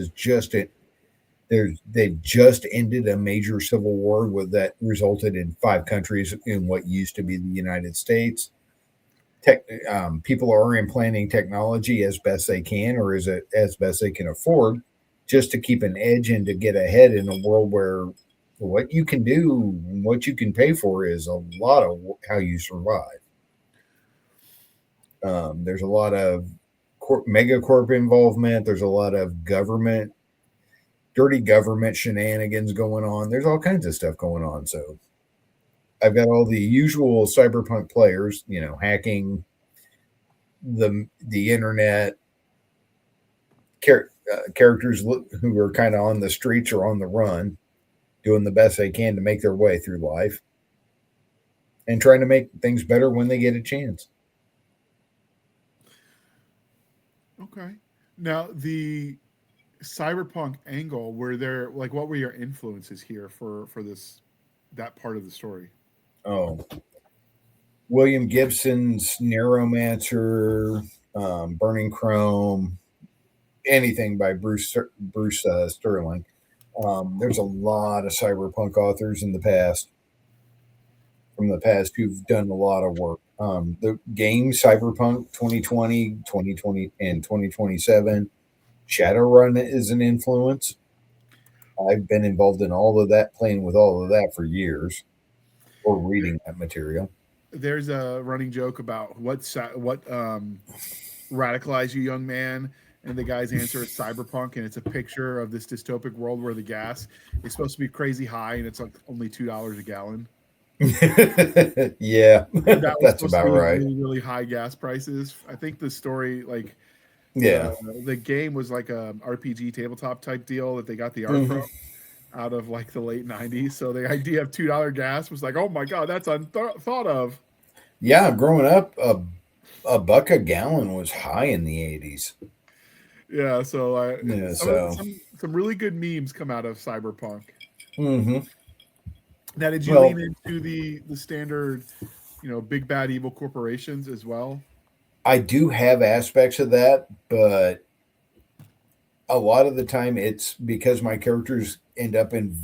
[SPEAKER 2] They've just ended a major civil war that resulted in 5 countries in what used to be the United States. People are implanting technology as best they can, or as best they can afford, just to keep an edge and to get ahead in a world where what you can do, what you can pay for, is a lot of how you survive. There's a lot of megacorp involvement. There's a lot of dirty government shenanigans going on. There's all kinds of stuff going on. So I've got all the usual cyberpunk players, hacking the internet, characters who are kind of on the streets or on the run, doing the best they can to make their way through life and trying to make things better when they get a chance.
[SPEAKER 1] Okay. Now, the cyberpunk angle, what were your influences here for that part of the story?
[SPEAKER 2] Oh, William Gibson's Neuromancer, Burning Chrome, anything by Bruce Sterling. There's a lot of cyberpunk authors from the past who've done a lot of work. The game Cyberpunk 2020, 2020, and 2027, Shadowrun is an influence. I've been involved in all of that, playing with all of that for years, or reading that material.
[SPEAKER 1] There's a running joke about what radicalized you, young man, and the guy's answer is cyberpunk, and it's a picture of this dystopic world where the gas is supposed to be crazy high, and it's like only $2 a gallon.
[SPEAKER 2] Yeah,
[SPEAKER 1] And that was
[SPEAKER 2] that's
[SPEAKER 1] supposed to
[SPEAKER 2] about
[SPEAKER 1] be with
[SPEAKER 2] right.
[SPEAKER 1] really, really high gas prices. I think the story, like
[SPEAKER 2] Yeah.
[SPEAKER 1] the game was like a RPG tabletop type deal that they got the art from
[SPEAKER 2] Hmm.
[SPEAKER 1] out of like the late '90s. So the idea of $2 gas was like, oh my god, that's unthought of.
[SPEAKER 2] Yeah, growing up, a buck a gallon was high in the 80s.
[SPEAKER 1] Yeah, so
[SPEAKER 2] Yeah,
[SPEAKER 1] some of
[SPEAKER 2] so
[SPEAKER 1] some really good memes come out of Cyberpunk.
[SPEAKER 2] hmm
[SPEAKER 1] Now, did you lean
[SPEAKER 2] well,
[SPEAKER 1] into the standard, big bad evil corporations as well?
[SPEAKER 2] I do have aspects of that, but a lot of the time it's because my characters end up in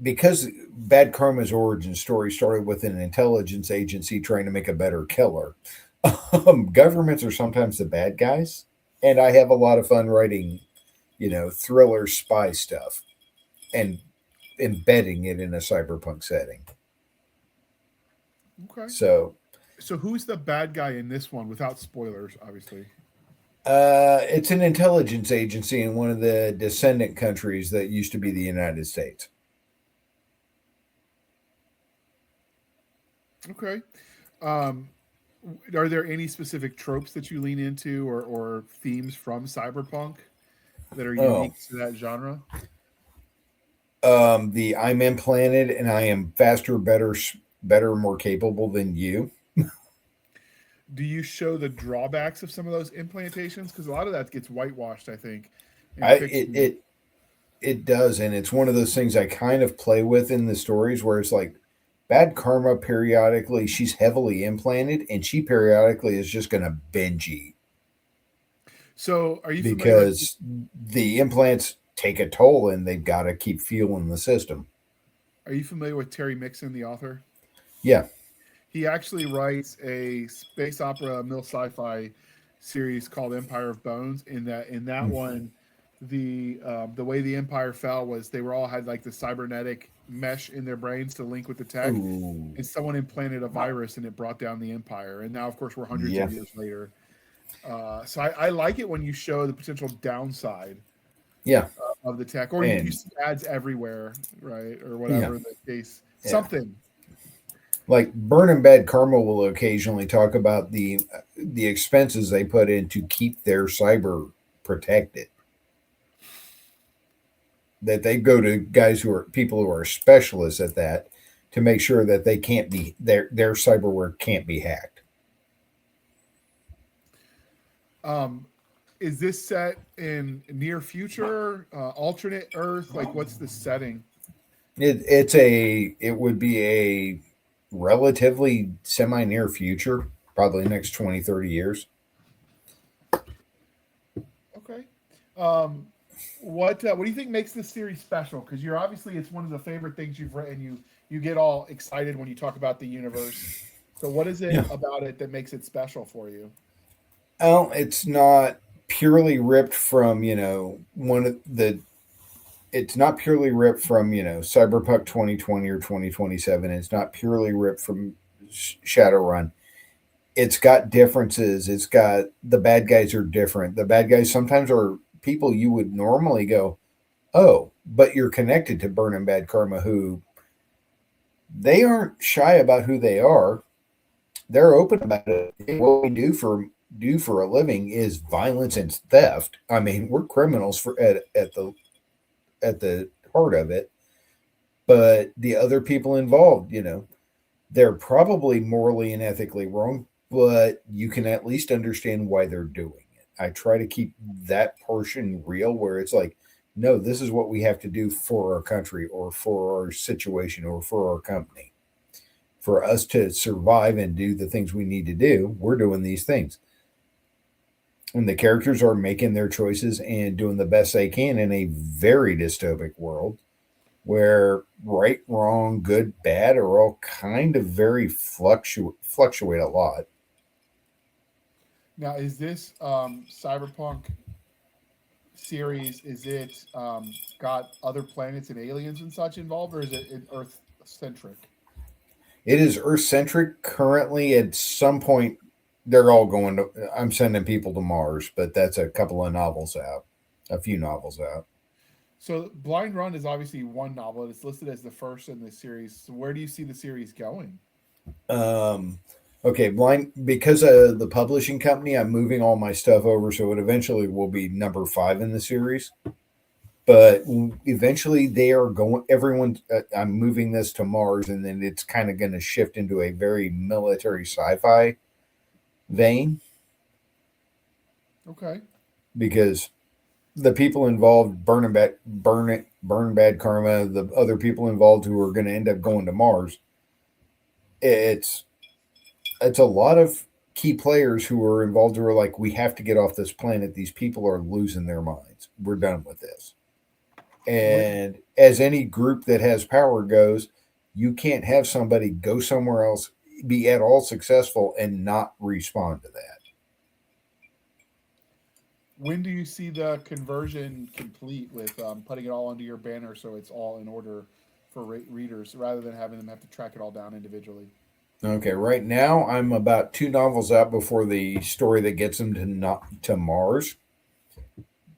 [SPEAKER 2] because Bad Karma's origin story started with an intelligence agency trying to make a better killer. Governments are sometimes the bad guys, and I have a lot of fun writing, thriller spy stuff and embedding it in a cyberpunk setting.
[SPEAKER 1] Okay.
[SPEAKER 2] So
[SPEAKER 1] So who's the bad guy in this one without spoilers, obviously?
[SPEAKER 2] it's an intelligence agency in one of the descendant countries that used to be the United States.
[SPEAKER 1] Okay. Um, are there any specific tropes that you lean into or themes from cyberpunk that are
[SPEAKER 2] Oh,
[SPEAKER 1] unique to that genre?
[SPEAKER 2] the I'm implanted and I am faster, better, more capable than you.
[SPEAKER 1] Do you show the drawbacks of some of those implantations? Because a lot of that gets whitewashed, I think, in
[SPEAKER 2] I it
[SPEAKER 1] fiction.
[SPEAKER 2] it it does, and it's one of those things I kind of play with in the stories where it's like bad karma. Periodically, she's heavily implanted, and she periodically is just going to binge eat
[SPEAKER 1] So, are you familiar with
[SPEAKER 2] because the implants take a toll, and they've got to keep fueling the system.
[SPEAKER 1] Terry Mixon, the author?
[SPEAKER 2] Yeah.
[SPEAKER 1] He actually writes a space opera mill sci-fi series called Empire of Bones. In that one, the way the Empire fell was they were all had like the cybernetic mesh in their brains to link with the tech,
[SPEAKER 2] Ooh.
[SPEAKER 1] and someone implanted a virus and it brought down the Empire. And now, of course, we're hundreds
[SPEAKER 2] Yeah.
[SPEAKER 1] of years later. So I like it when you show the potential downside
[SPEAKER 2] Yeah.
[SPEAKER 1] of the tech, or you
[SPEAKER 2] And
[SPEAKER 1] see ads everywhere, right, or
[SPEAKER 2] yeah.
[SPEAKER 1] whatever the case.
[SPEAKER 2] Yeah.
[SPEAKER 1] Something.
[SPEAKER 2] Like Burn and Bad Karma will occasionally talk about the expenses they put in to keep their cyber protected. That they go to guys who are people who are specialists at that to make sure that they can't be their cyberware can't be hacked.
[SPEAKER 1] Um, is this set in near future, alternate Earth? Like, what's the setting?
[SPEAKER 2] It would be a relatively semi near future, probably next 20, 30 years.
[SPEAKER 1] Okay. What do you think makes this series special? Because you're obviously it's one of the favorite things you've written. You get all excited when you talk about the universe. So, what is it
[SPEAKER 2] Yeah.
[SPEAKER 1] about it that makes it special for you?
[SPEAKER 2] Oh, it's not purely ripped from, it's not purely ripped from, Cyberpunk 2020 or 2027. It's not purely ripped from Shadowrun. It's got differences. It's got the bad guys are different. The bad guys sometimes are people you would normally go, oh, but you're connected to Burn and Bad Karma, who they aren't shy about who they are. They're open about it. What we do for a living is violence and theft. I mean, we're criminals at the heart of it. But the other people involved, they're probably morally and ethically wrong, but you can at least understand why they're doing it. I try to keep that portion real where it's like, no, this is what we have to do for our country or for our situation or for our company. For us to survive and do the things we need to do, we're doing these things. And the characters are making their choices and doing the best they can in a very dystopic world where right, wrong, good, bad are all kind of very fluctuate a lot.
[SPEAKER 1] Now, is this Cyberpunk series? Is it got other planets and aliens and such involved, or is it Earth centric?
[SPEAKER 2] It is Earth centric currently. At some point, they're all going to. I'm sending people to Mars, but that's a couple of novels out, a few novels out.
[SPEAKER 1] So Blind Run is obviously one novel. It's listed as the first in the series. So where do you see the series going?
[SPEAKER 2] Um, okay, blind because of the publishing company, I'm moving all my stuff over, so it eventually will be number 5 in the series. But eventually, they are going. Everyone, I'm moving this to Mars, and then it's kind of going to shift into a very military sci-fi vein
[SPEAKER 1] Okay.
[SPEAKER 2] because the people involved, burn bad karma, the other people involved who are going to end up going to Mars. It's it's a lot of key players who are involved who are like, we have to get off this planet. These people are losing their minds. We're done with this.
[SPEAKER 1] When
[SPEAKER 2] And as any group that has power goes, you can't have somebody go somewhere else, be at all successful, and not respond to that.
[SPEAKER 1] when do you see the conversion complete with putting it all under your banner so it's all in order for readers rather than having them have to track it all down individually?
[SPEAKER 2] Okay, right now I'm about 2 novels out before the story that gets them to not to Mars.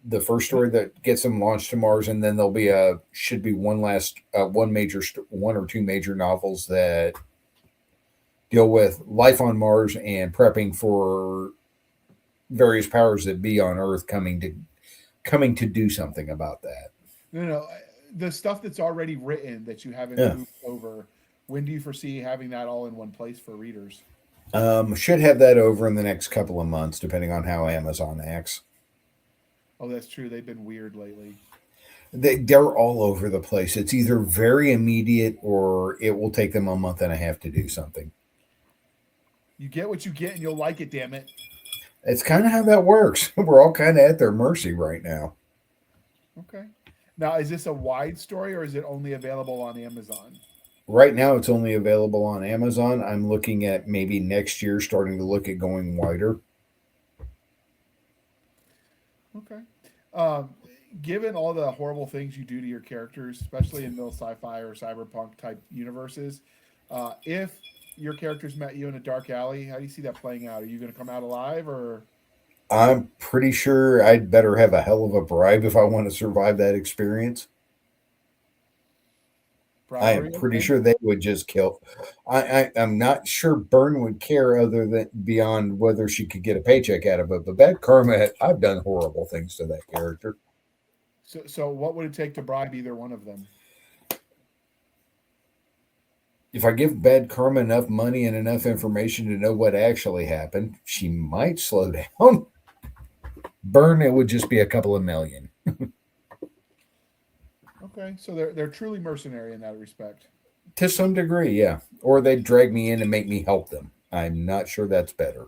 [SPEAKER 2] The first story that gets them launched to Mars, and then there'll be a should be one last one or two major novels that deal with life on Mars and prepping for various powers that be on Earth coming to do something about that.
[SPEAKER 1] No, no, the stuff that's already written that you haven't
[SPEAKER 2] Yeah.
[SPEAKER 1] moved over. When do you foresee having that all in one place for readers?
[SPEAKER 2] Should have that over in the next couple of months, depending on how Amazon acts.
[SPEAKER 1] Oh, that's true. They've been weird lately.
[SPEAKER 2] They're all over the place. It's either very immediate or it will take them a month and a half to do something.
[SPEAKER 1] You get what you get, and you'll like it. Damn it.
[SPEAKER 2] It's kind of how that works. We're all kind of at their mercy right now.
[SPEAKER 1] Okay. Now, is this a wide story or is it only available on Amazon?
[SPEAKER 2] Right now, it's only available on Amazon. I'm looking at maybe next year starting to look at going wider.
[SPEAKER 1] Okay. Um, Given all the horrible things you do to your characters, especially in middle sci-fi or cyberpunk type universes, if your characters met you in a dark alley, how do you see that playing out? Are you going to come out alive or
[SPEAKER 2] I'm pretty sure I'd better have a hell of a bribe if I want to survive that experience. I am
[SPEAKER 1] bribery?
[SPEAKER 2] pretty
[SPEAKER 1] Okay.
[SPEAKER 2] sure they would just kill. I'm not sure Byrne would care other than beyond whether she could get a paycheck out of it. But bad karma, I've done horrible things to that character.
[SPEAKER 1] So what would it take to bribe either one of them?
[SPEAKER 2] If I give bad karma enough money and enough information to know what actually happened, she might slow down. Byrne, it would just be a couple of million.
[SPEAKER 1] Okay, so they're truly mercenary in that respect.
[SPEAKER 2] To some degree, yeah. Or they'd drag me in and make me help them. I'm not sure that's better.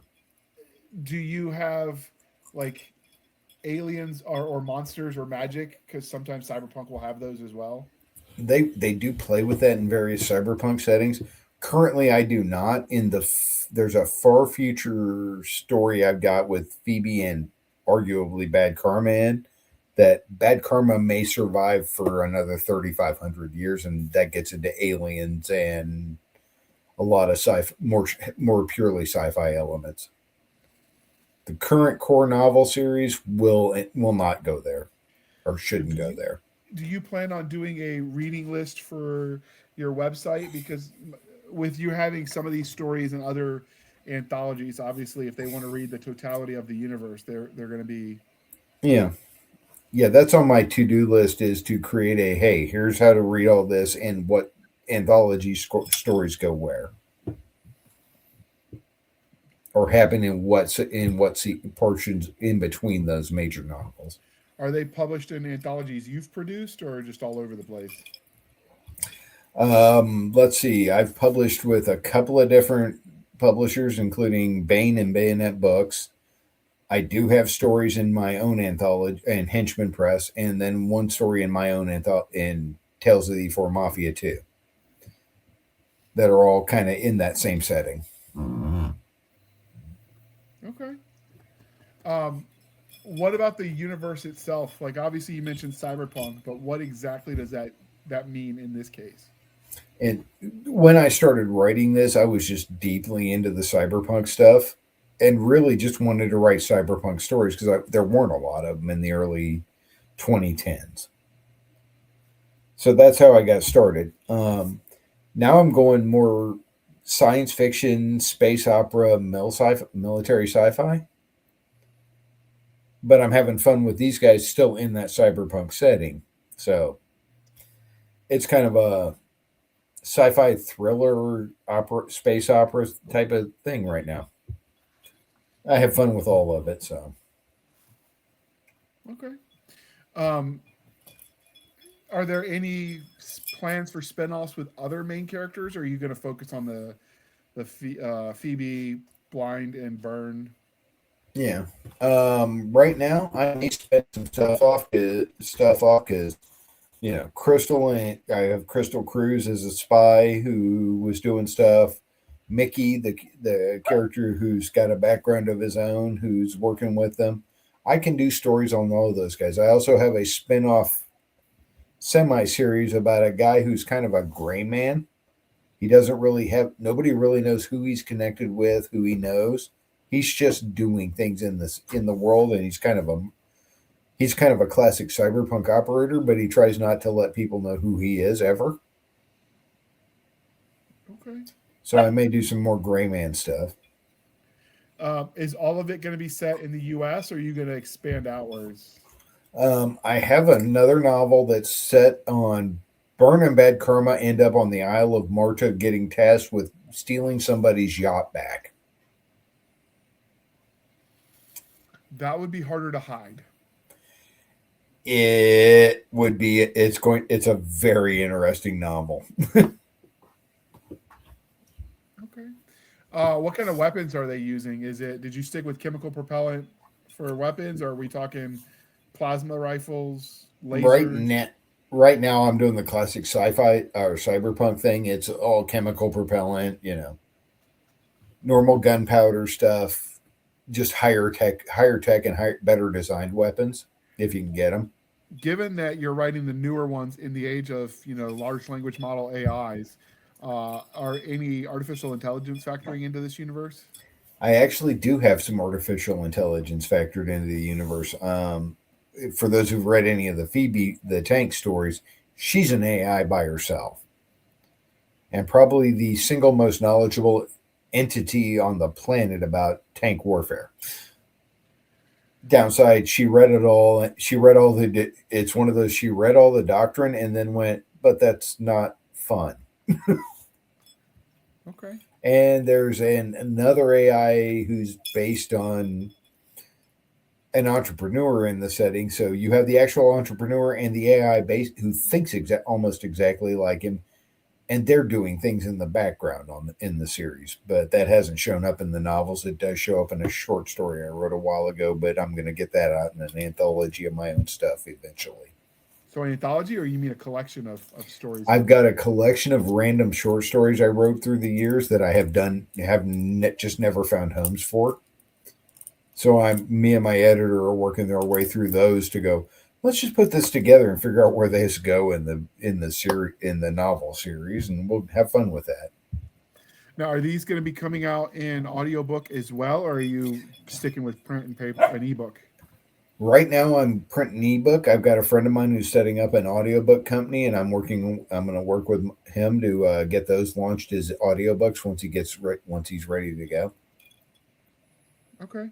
[SPEAKER 1] Do you have like aliens or monsters or magic? Because sometimes cyberpunk will have those as well.
[SPEAKER 2] They do play with that in various cyberpunk settings. Currently, I do not. There's a far future story I've got with Phoebe and arguably Bad Karma in that Bad Karma may survive for another 3,500 years, and that gets into aliens and a lot of more purely sci-fi elements. The current core novel series will not go there, or shouldn't
[SPEAKER 1] Do
[SPEAKER 2] go
[SPEAKER 1] you
[SPEAKER 2] there.
[SPEAKER 1] do you plan on doing a reading list for your website? Because with you having some of these stories and other anthologies, obviously, if they want to read the totality of the universe, they're going to be
[SPEAKER 2] Yeah, yeah, that's on my to-do list is to create a hey, here's how to read all this and what stories go where or happen in what portions in between those major novels.
[SPEAKER 1] are they published in anthologies you've produced or just all over the place?
[SPEAKER 2] Let's see. I've published with a couple of different publishers, including Bain and Bayonet Books. I do have stories in my own anthology and Henchman Press, and then one story in my own in Tales of the E4 Mafia 2 that are all kind of in that same setting.
[SPEAKER 1] Okay. Um, what about the universe itself? Like, obviously, you mentioned cyberpunk, but what exactly does that mean in this case?
[SPEAKER 2] And when I started writing this, I was just deeply into the cyberpunk stuff and really just wanted to write cyberpunk stories because there weren't a lot of them in the early 2010s. So that's how I got started. Now I'm going more science fiction, space opera, military sci-fi. But I'm having fun with these guys still in that cyberpunk setting. So it's kind of a sci-fi thriller, space opera type of thing right now. I have fun with all of it. So
[SPEAKER 1] Okay. Um, are there any plans for spinoffs with other main characters, or are you going to focus on the Phoebe, Blind, and Burn?
[SPEAKER 2] yeah. Right now I need to spend some stuff off because Crystal, and I have Crystal Cruz as a spy who was doing stuff. Mickey, the character who's got a background of his own, who's working with them. I can do stories on all of those guys. I also have a spin-off semi-series about a guy who's kind of a gray man. He doesn't really have nobody really knows who he's connected with, who he knows. He's just doing things in the world, and he's kind of a classic cyberpunk operator, but he tries not to let people know who he is ever.
[SPEAKER 1] Okay.
[SPEAKER 2] So I may do some more gray man stuff.
[SPEAKER 1] Is all of it going to be set in the U.S. or are you going to expand outwards?
[SPEAKER 2] I have another novel that's set on Burn and Bad Karma end up on the Isle of Marta getting tasked with stealing somebody's yacht back.
[SPEAKER 1] That would be harder to hide.
[SPEAKER 2] It would be it's a very interesting novel.
[SPEAKER 1] Okay. What kind of weapons are they using? Did you stick with chemical propellant for weapons, or are we talking plasma rifles,
[SPEAKER 2] Right
[SPEAKER 1] lasers?
[SPEAKER 2] now, right now I'm doing the classic sci-fi or cyberpunk thing. It's all chemical propellant, normal gunpowder stuff, just higher tech and better designed weapons if you can get them.
[SPEAKER 1] Given that you're writing the newer ones in the age of large language model AIs, are any artificial intelligence factoring into this universe?
[SPEAKER 2] I actually do have some artificial intelligence factored into the universe. For those who've read any of the Phoebe the tank stories, she's an AI by herself, and probably the single most knowledgeable entity on the planet about tank warfare. Downside, she read it all. She read all the. It's one of those. She read all the doctrine and then went, but that's not fun.
[SPEAKER 1] Okay.
[SPEAKER 2] And there's another AI who's based on an entrepreneur in the setting. So you have the actual entrepreneur and the AI based who thinks almost exactly like him, and they're doing things in the background in the series, but that hasn't shown up in the novels. It does show up in a short story I wrote a while ago, but I'm going to get that out in an anthology of my own stuff eventually.
[SPEAKER 1] So an anthology, or you mean a collection of stories?
[SPEAKER 2] I've got a collection of random short stories I wrote through the years that I just never found homes for. So me and my editor are working our way through those to go. Let's just put this together and figure out where these go in the novel series, and we'll have fun with that.
[SPEAKER 1] Now, are these going to be coming out in audiobook as well, or are you sticking with print and paper, an ebook?
[SPEAKER 2] Right now, I'm printing ebook. I've got a friend of mine who's setting up an audiobook company, and I'm going to work with him to get those launched as audiobooks once he's ready to go.
[SPEAKER 1] Okay.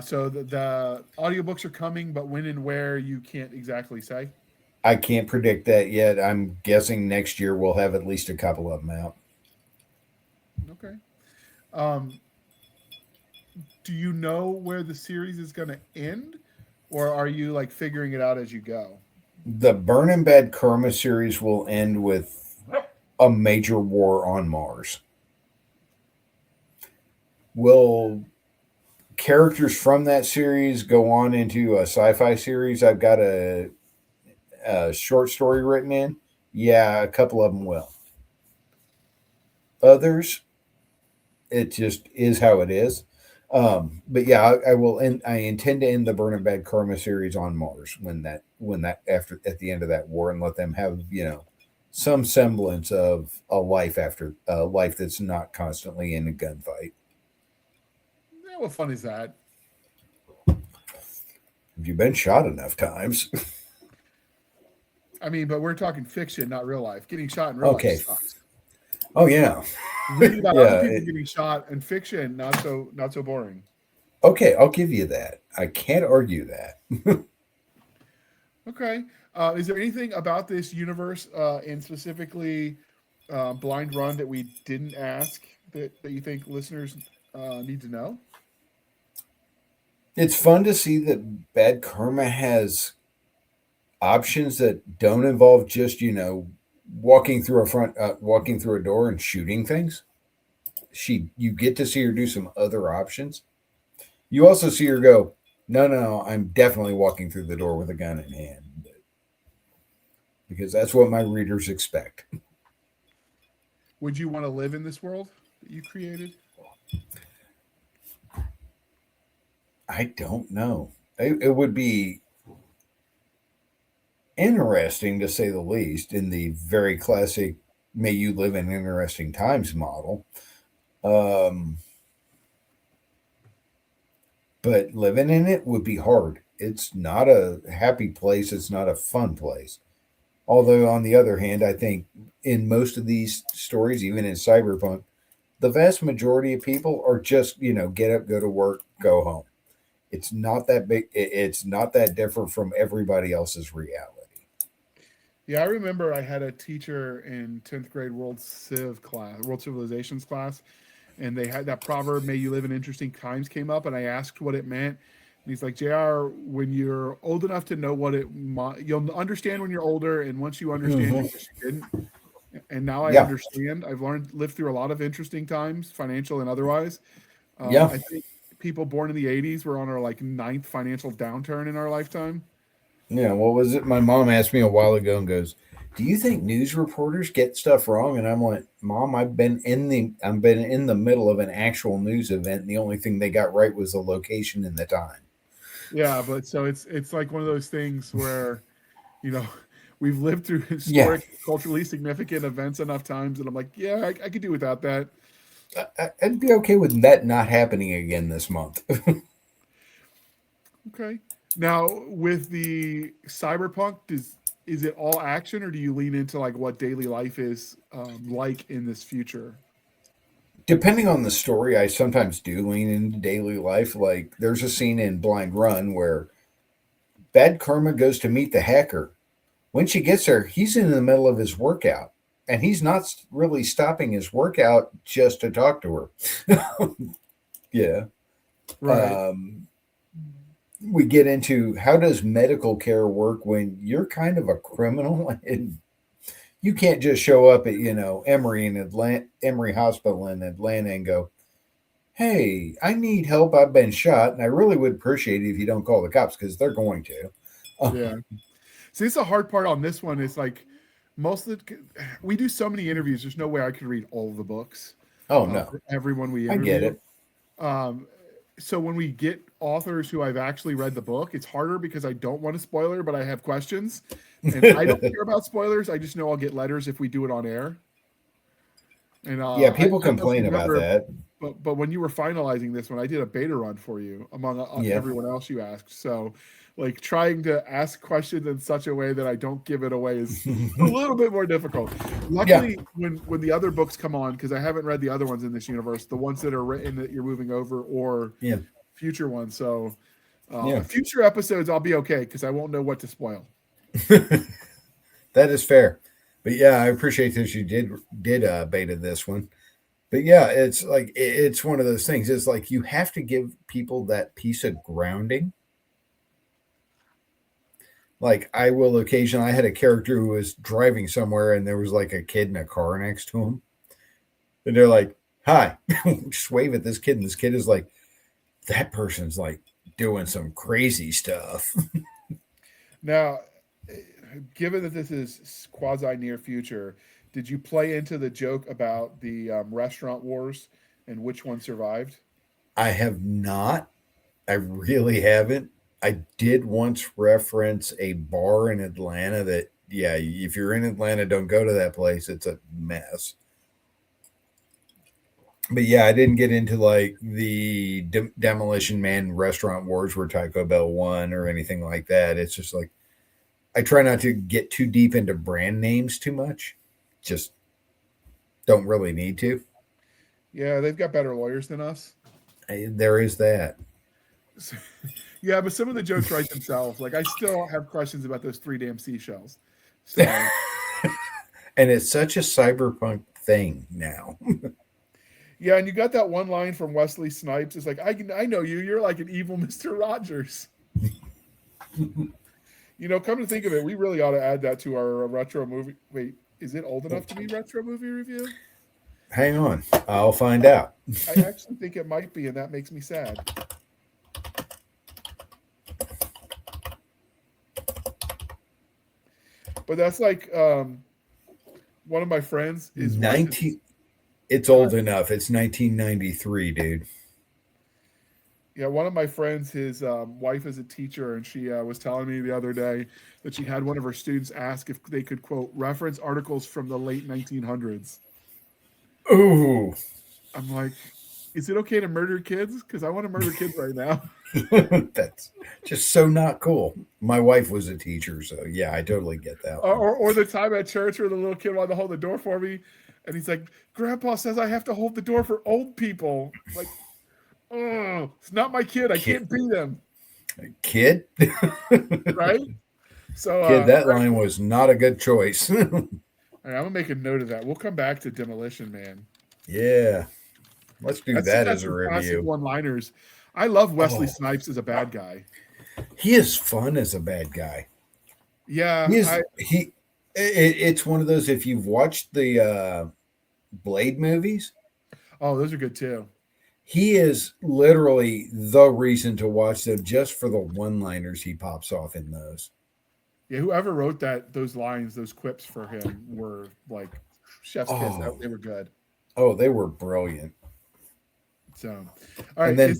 [SPEAKER 1] So the audiobooks are coming, but when and where you can't exactly say.
[SPEAKER 2] I can't predict that yet. I'm guessing next year we'll have at least a couple of them out.
[SPEAKER 1] Okay. Um, do you know where the series is going to end, or are you like figuring it out as you go?
[SPEAKER 2] The Burn and Bad Karma series will end with a major war on Mars. Will characters from that series go on into a sci-fi series? I've got a short story written in. Yeah, a couple of them will. Others, it just is how it is. But yeah, I will end. I intend to end the Burn and Bad Karma series on Mars when that after at the end of that war, and let them have some semblance of a life after a life that's not constantly in a gunfight.
[SPEAKER 1] Yeah, what fun is that?
[SPEAKER 2] Have you been shot enough times?
[SPEAKER 1] I mean, but we're talking fiction, not real life. Getting shot in real life
[SPEAKER 2] Okay.
[SPEAKER 1] sucks.
[SPEAKER 2] Oh yeah.
[SPEAKER 1] Reading about other
[SPEAKER 2] Yeah.
[SPEAKER 1] people getting shot in fiction, not so boring.
[SPEAKER 2] Okay, I'll give you that. I can't argue that.
[SPEAKER 1] Okay. Is there anything about this universe, and specifically Blind Run, that we didn't ask that you think listeners need to know?
[SPEAKER 2] It's fun to see that Bad Karma has options that don't involve just walking through a door and shooting things. You get to see her do some other options. You also see her go, no, no, no, I'm definitely walking through the door with a gun in hand, because that's what my readers expect.
[SPEAKER 1] Would you want to live in this world that you created?
[SPEAKER 2] I don't know. It would be interesting to say the least in the very classic "May you live in interesting times" model. Um, but living in it would be hard. It's not a happy place. It's not a fun place. Although, on the other hand, I think in most of these stories, even in Cyberpunk, the vast majority of people are just, get up, go to work, go home. It's not that big. It's not that different from everybody else's reality.
[SPEAKER 1] Yeah, I remember I had a teacher in 10th grade World Civilizations class, and they had that proverb, "May you live in interesting times," came up, and I asked what it meant. And he's like, "JR, when you're old enough to know you'll understand when you're older, and once you understand,
[SPEAKER 2] Hmm.
[SPEAKER 1] you wish you didn't." And now I
[SPEAKER 2] Yeah,
[SPEAKER 1] understand. I've lived through a lot of interesting times, financial and otherwise.
[SPEAKER 2] yeah,
[SPEAKER 1] I think people born in the '80s were on our like ninth financial downturn in our lifetime.
[SPEAKER 2] yeah. What was it? My mom asked me a while ago and goes, "Do you think news reporters get stuff wrong?" And I'm like, "Mom, I've been in the middle of an actual news event, and the only thing they got right was the location and the time."
[SPEAKER 1] Yeah, but so it's like one of those things where you know we've lived through
[SPEAKER 2] Yeah,
[SPEAKER 1] historic, culturally significant events enough times, and I'm like, yeah, I could do without that.
[SPEAKER 2] I'd be okay with that not happening again this month.
[SPEAKER 1] Okay. Now with the cyberpunk, is it all action, or do you lean into like what daily life is like in this future?
[SPEAKER 2] Depending on the story, I sometimes do lean into daily life. Like there's a scene in Blind Run where Bad Karma goes to meet the hacker. When she gets there, he's in the middle of his workout, and he's not really stopping his workout just to talk to her. Yeah.
[SPEAKER 1] Right.
[SPEAKER 2] Um, we get into how does medical care work when you're kind of a criminal and you can't just show up at Emory Hospital in Atlanta and go, "Hey, I need help. I've been shot, and I really would appreciate it if you don't call the cops because they're going to."
[SPEAKER 1] Yeah. See, it's the hard part on this one. Is like most of the we do so many interviews. There's no way I could read all of the books
[SPEAKER 2] Oh no,
[SPEAKER 1] for everyone we
[SPEAKER 2] I get
[SPEAKER 1] interview.
[SPEAKER 2] it.
[SPEAKER 1] Um, so when we get authors who I've actually read the book, it's harder because I don't want a spoiler, but I have questions, and I don't care about spoilers. I just know I'll get letters if we do it on air. And
[SPEAKER 2] Yeah,
[SPEAKER 1] I
[SPEAKER 2] people
[SPEAKER 1] don't know if you
[SPEAKER 2] complain about
[SPEAKER 1] remember,
[SPEAKER 2] that.
[SPEAKER 1] but when you were finalizing this one, I did a beta run for you among
[SPEAKER 2] Yeah,
[SPEAKER 1] everyone else you asked. So, like trying to ask questions in such a way that I don't give it away is a little bit more difficult.
[SPEAKER 2] yeah,
[SPEAKER 1] Luckily, when the other books come on, because I haven't read the other ones in this universe, the ones that are written that you're moving over or
[SPEAKER 2] yeah,
[SPEAKER 1] future ones. So,
[SPEAKER 2] yeah.
[SPEAKER 1] future episodes, I'll be okay because I won't know what to spoil.
[SPEAKER 2] That is fair. But yeah, I appreciate that you did beta this one. But yeah, it's like it's one of those things. It's like you have to give people that piece of grounding. Like I will occasionally, I had a character who was driving somewhere and there was like a kid in a car next to him, and they're like, "Hi," just wave at this kid, and this kid is like, "That person's like doing some crazy stuff."
[SPEAKER 1] Now, given that this is quasi near future, did you play into the joke about the restaurant wars and which one survived?
[SPEAKER 2] I have not. I really haven't. I did once reference a bar in Atlanta that, yeah, if you're in Atlanta, don't go to that place. It's a mess. But yeah, I didn't get into like the Demolition Man restaurant wars where Taco Bell won or anything like that. It's just like I try not to get too deep into brand names too much. Just don't really need to.
[SPEAKER 1] Yeah, they've got better lawyers than us.
[SPEAKER 2] There is that.
[SPEAKER 1] So, yeah, but some of the jokes write themselves. Like I still have questions about those three damn seashells. So
[SPEAKER 2] And it's such a cyberpunk thing now.
[SPEAKER 1] yeah, and you got that one line from Wesley Snipes. It's like I know you. You're like an evil Mister Rogers. Come to think of it, we really ought to add that to our retro movie. Wait, is it old enough to be retro movie review?
[SPEAKER 2] Hang on. I'll find out.
[SPEAKER 1] I actually think it might be, and that makes me sad. But that's like one of my friends is
[SPEAKER 2] 19. It's old enough. It's 1993, dude.
[SPEAKER 1] Yeah, one of my friends, his wife is a teacher, and she was telling me the other day that she had one of her students ask if they could, quote, reference articles from the late 1900s.
[SPEAKER 2] Ooh.
[SPEAKER 1] I'm like, is it okay to murder kids? Because I want to murder kids right now.
[SPEAKER 2] That's just so not cool. My wife was a teacher, so yeah, I totally get that.
[SPEAKER 1] Or the time at church where the little kid wanted to hold the door for me, and he's like, Grandpa says I have to hold the door for old people. Like, oh, it's not my kid. I can't beat him.
[SPEAKER 2] Kid?
[SPEAKER 1] Right? So,
[SPEAKER 2] Kid, that line was not a good choice.
[SPEAKER 1] All right, I'm going to make a note of that. We'll come back to Demolition Man.
[SPEAKER 2] Yeah. Let's do that as a
[SPEAKER 1] classic
[SPEAKER 2] review.
[SPEAKER 1] One-liners. I love Wesley Snipes as a bad guy.
[SPEAKER 2] He is fun as a bad guy.
[SPEAKER 1] Yeah.
[SPEAKER 2] It's one of those, if you've watched the Blade movies.
[SPEAKER 1] Oh, those are good too.
[SPEAKER 2] He is literally the reason to watch them, just for the one-liners he pops off in those.
[SPEAKER 1] Yeah, whoever wrote those lines, those quips for him were like chef's kiss. They were good.
[SPEAKER 2] Oh, they were brilliant.
[SPEAKER 1] So, all right.
[SPEAKER 2] And then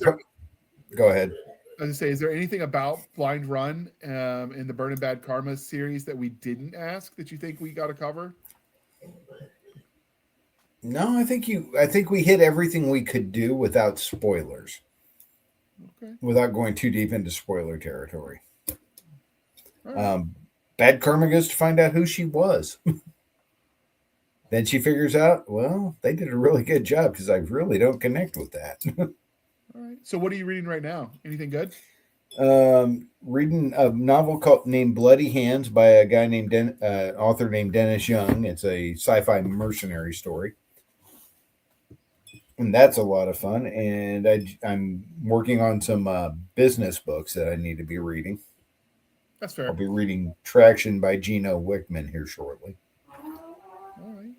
[SPEAKER 2] go ahead.
[SPEAKER 1] I was gonna say, is there anything about Blind Run in the Burning Bad Karma series that we didn't ask that you think we got to cover?
[SPEAKER 2] No, I think we hit everything we could do without spoilers.
[SPEAKER 1] Okay.
[SPEAKER 2] Without going too deep into spoiler territory.
[SPEAKER 1] Right.
[SPEAKER 2] Bad Karma goes to find out who she was. Then she figures out, well, they did a really good job because I really don't connect with that.
[SPEAKER 1] All right. So what are you reading right now? Anything good?
[SPEAKER 2] Reading a novel named Bloody Hands by a guy named author named Dennis Young. It's a sci-fi mercenary story. And that's a lot of fun. And I'm working on some business books that I need to be reading.
[SPEAKER 1] That's fair.
[SPEAKER 2] I'll be reading Traction by Gino Wickman here shortly.
[SPEAKER 1] All right.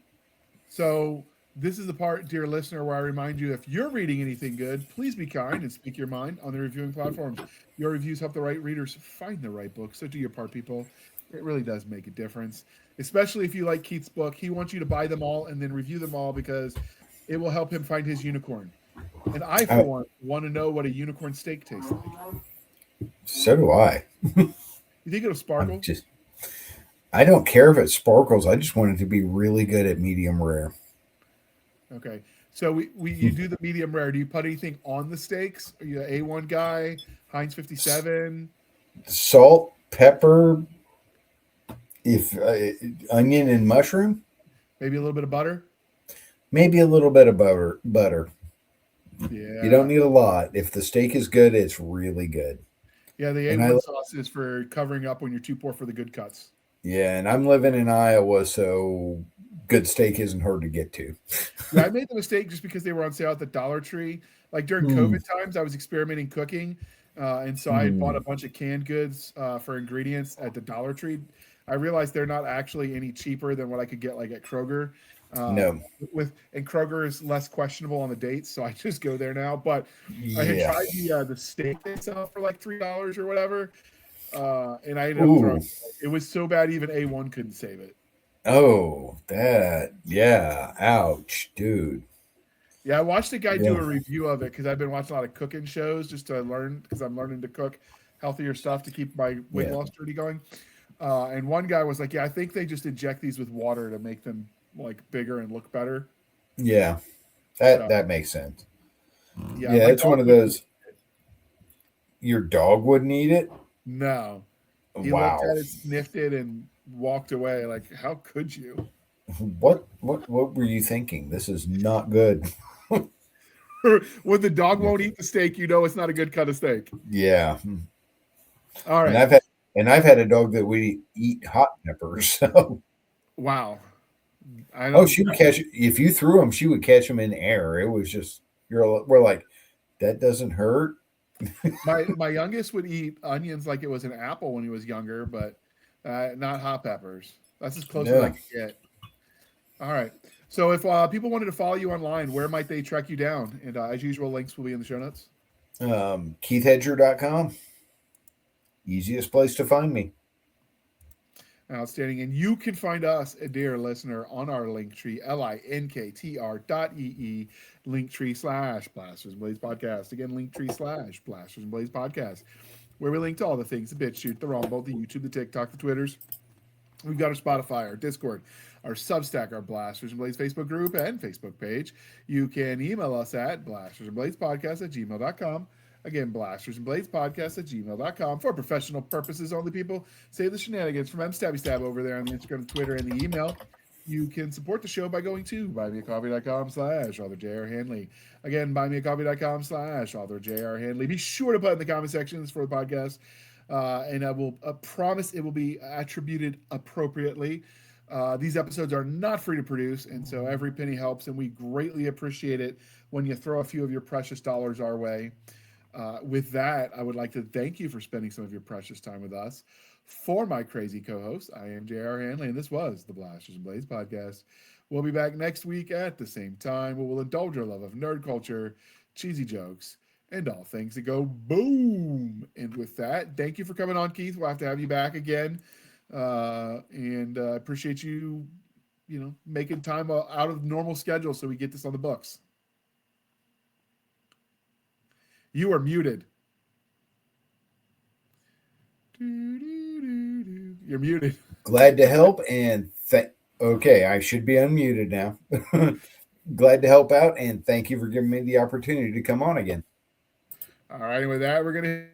[SPEAKER 1] So this is the part, dear listener, where I remind you, if you're reading anything good, please be kind and speak your mind on the reviewing platforms. Your reviews help the right readers find the right book. So do your part, people. It really does make a difference, especially if you like Keith's book. He wants you to buy them all and then review them all because it will help him find his unicorn. And I, for one, want to know what a unicorn steak tastes like.
[SPEAKER 2] So do I.
[SPEAKER 1] You think it'll sparkle?
[SPEAKER 2] I don't care if it sparkles. I just want it to be really good at medium rare.
[SPEAKER 1] Okay. So you do the medium rare. Do you put anything on the steaks? Are you an A1 guy? Heinz 57?
[SPEAKER 2] Salt, pepper, onion and mushroom.
[SPEAKER 1] Maybe a little bit of butter?
[SPEAKER 2] Maybe a little bit of butter.
[SPEAKER 1] Yeah.
[SPEAKER 2] You don't need a lot. If the steak is good, it's really good.
[SPEAKER 1] Yeah, the A1 sauce is for covering up when you're too poor for the good cuts.
[SPEAKER 2] Yeah, and I'm living in Iowa, so good steak isn't hard to get to.
[SPEAKER 1] Yeah, I made the mistake just because they were on sale at the Dollar Tree. Like during COVID times, I was experimenting cooking, and so I bought a bunch of canned goods for ingredients at the Dollar Tree. I realized they're not actually any cheaper than what I could get like at Kroger.
[SPEAKER 2] No.
[SPEAKER 1] And Kroger is less questionable on the dates, so I just go there now. But I had tried the steak they sell for like $3 or whatever, and I ended up throwing it. It was so bad even A1 couldn't save it.
[SPEAKER 2] Oh, ouch, dude.
[SPEAKER 1] Yeah, I watched a guy do a review of it because I've been watching a lot of cooking shows just to learn, because I'm learning to cook healthier stuff to keep my weight loss journey going. And one guy was like, "Yeah, I think they just inject these with water to make them like bigger and look better."
[SPEAKER 2] Yeah, that makes sense.
[SPEAKER 1] Yeah,
[SPEAKER 2] it's one of those. Your dog wouldn't eat it?
[SPEAKER 1] No. He looked
[SPEAKER 2] Wow.
[SPEAKER 1] at it, sniffed it, and walked away. Like, how could you?
[SPEAKER 2] What were you thinking? This is not good.
[SPEAKER 1] When the dog won't eat the steak, you know it's not a good cut of steak.
[SPEAKER 2] Yeah.
[SPEAKER 1] All
[SPEAKER 2] And
[SPEAKER 1] right.
[SPEAKER 2] I've had a dog that would eat hot peppers. So
[SPEAKER 1] Wow. I
[SPEAKER 2] oh,
[SPEAKER 1] don't.
[SPEAKER 2] she would catch if you threw them, she would catch them in air. It was just we're like, that doesn't hurt.
[SPEAKER 1] My youngest would eat onions like it was an apple when he was younger, but not hot peppers. That's as close as I
[SPEAKER 2] Yeah.
[SPEAKER 1] can get. All right. So if people wanted to follow you online, where might they track you down? And as usual, links will be in the show notes.
[SPEAKER 2] KeithHedger.com. Easiest place to find me.
[SPEAKER 1] Outstanding. And you can find us, a dear listener, on our link tree, linktr.ee, linktree/Blasters and Blades Podcast. Again, linktree/Blasters and Blades Podcast, where we link to all the things, the BitChute, the Rumble, the YouTube, the TikTok, the Twitters. We've got our Spotify, our Discord, our Substack, our Blasters and Blades Facebook group and Facebook page. You can email us at blastersandbladespodcast@gmail.com. Again, Blasters and Blades Podcast @gmail.com. For professional purposes only, people. Save the shenanigans from Stabby Stab over there on the Instagram, the Twitter, and the email. You can support the show by going to buymeacoffee.com/author.j.r. Again, buymeacoffee.com/author.j.r. Be sure to put in the comment sections for the podcast, and I will promise it will be attributed appropriately. These episodes are not free to produce, and so every penny helps, and we greatly appreciate it when you throw a few of your precious dollars our way. With that, I would like to thank you for spending some of your precious time with us. For my crazy co-host, I am J.R. Hanley, and this was the Blasters and Blades Podcast. We'll be back next week at the same time, where we'll indulge our love of nerd culture, cheesy jokes, and all things that go boom. And with that, thank you for coming on, Keith. We'll have to have you back again. And appreciate you, making time out of normal schedule so we get this on the books. You are muted. You're muted.
[SPEAKER 2] Glad to help and okay, I should be unmuted now. Glad to help out and thank you for giving me the opportunity to come on again.
[SPEAKER 1] All right, and with that, we're gonna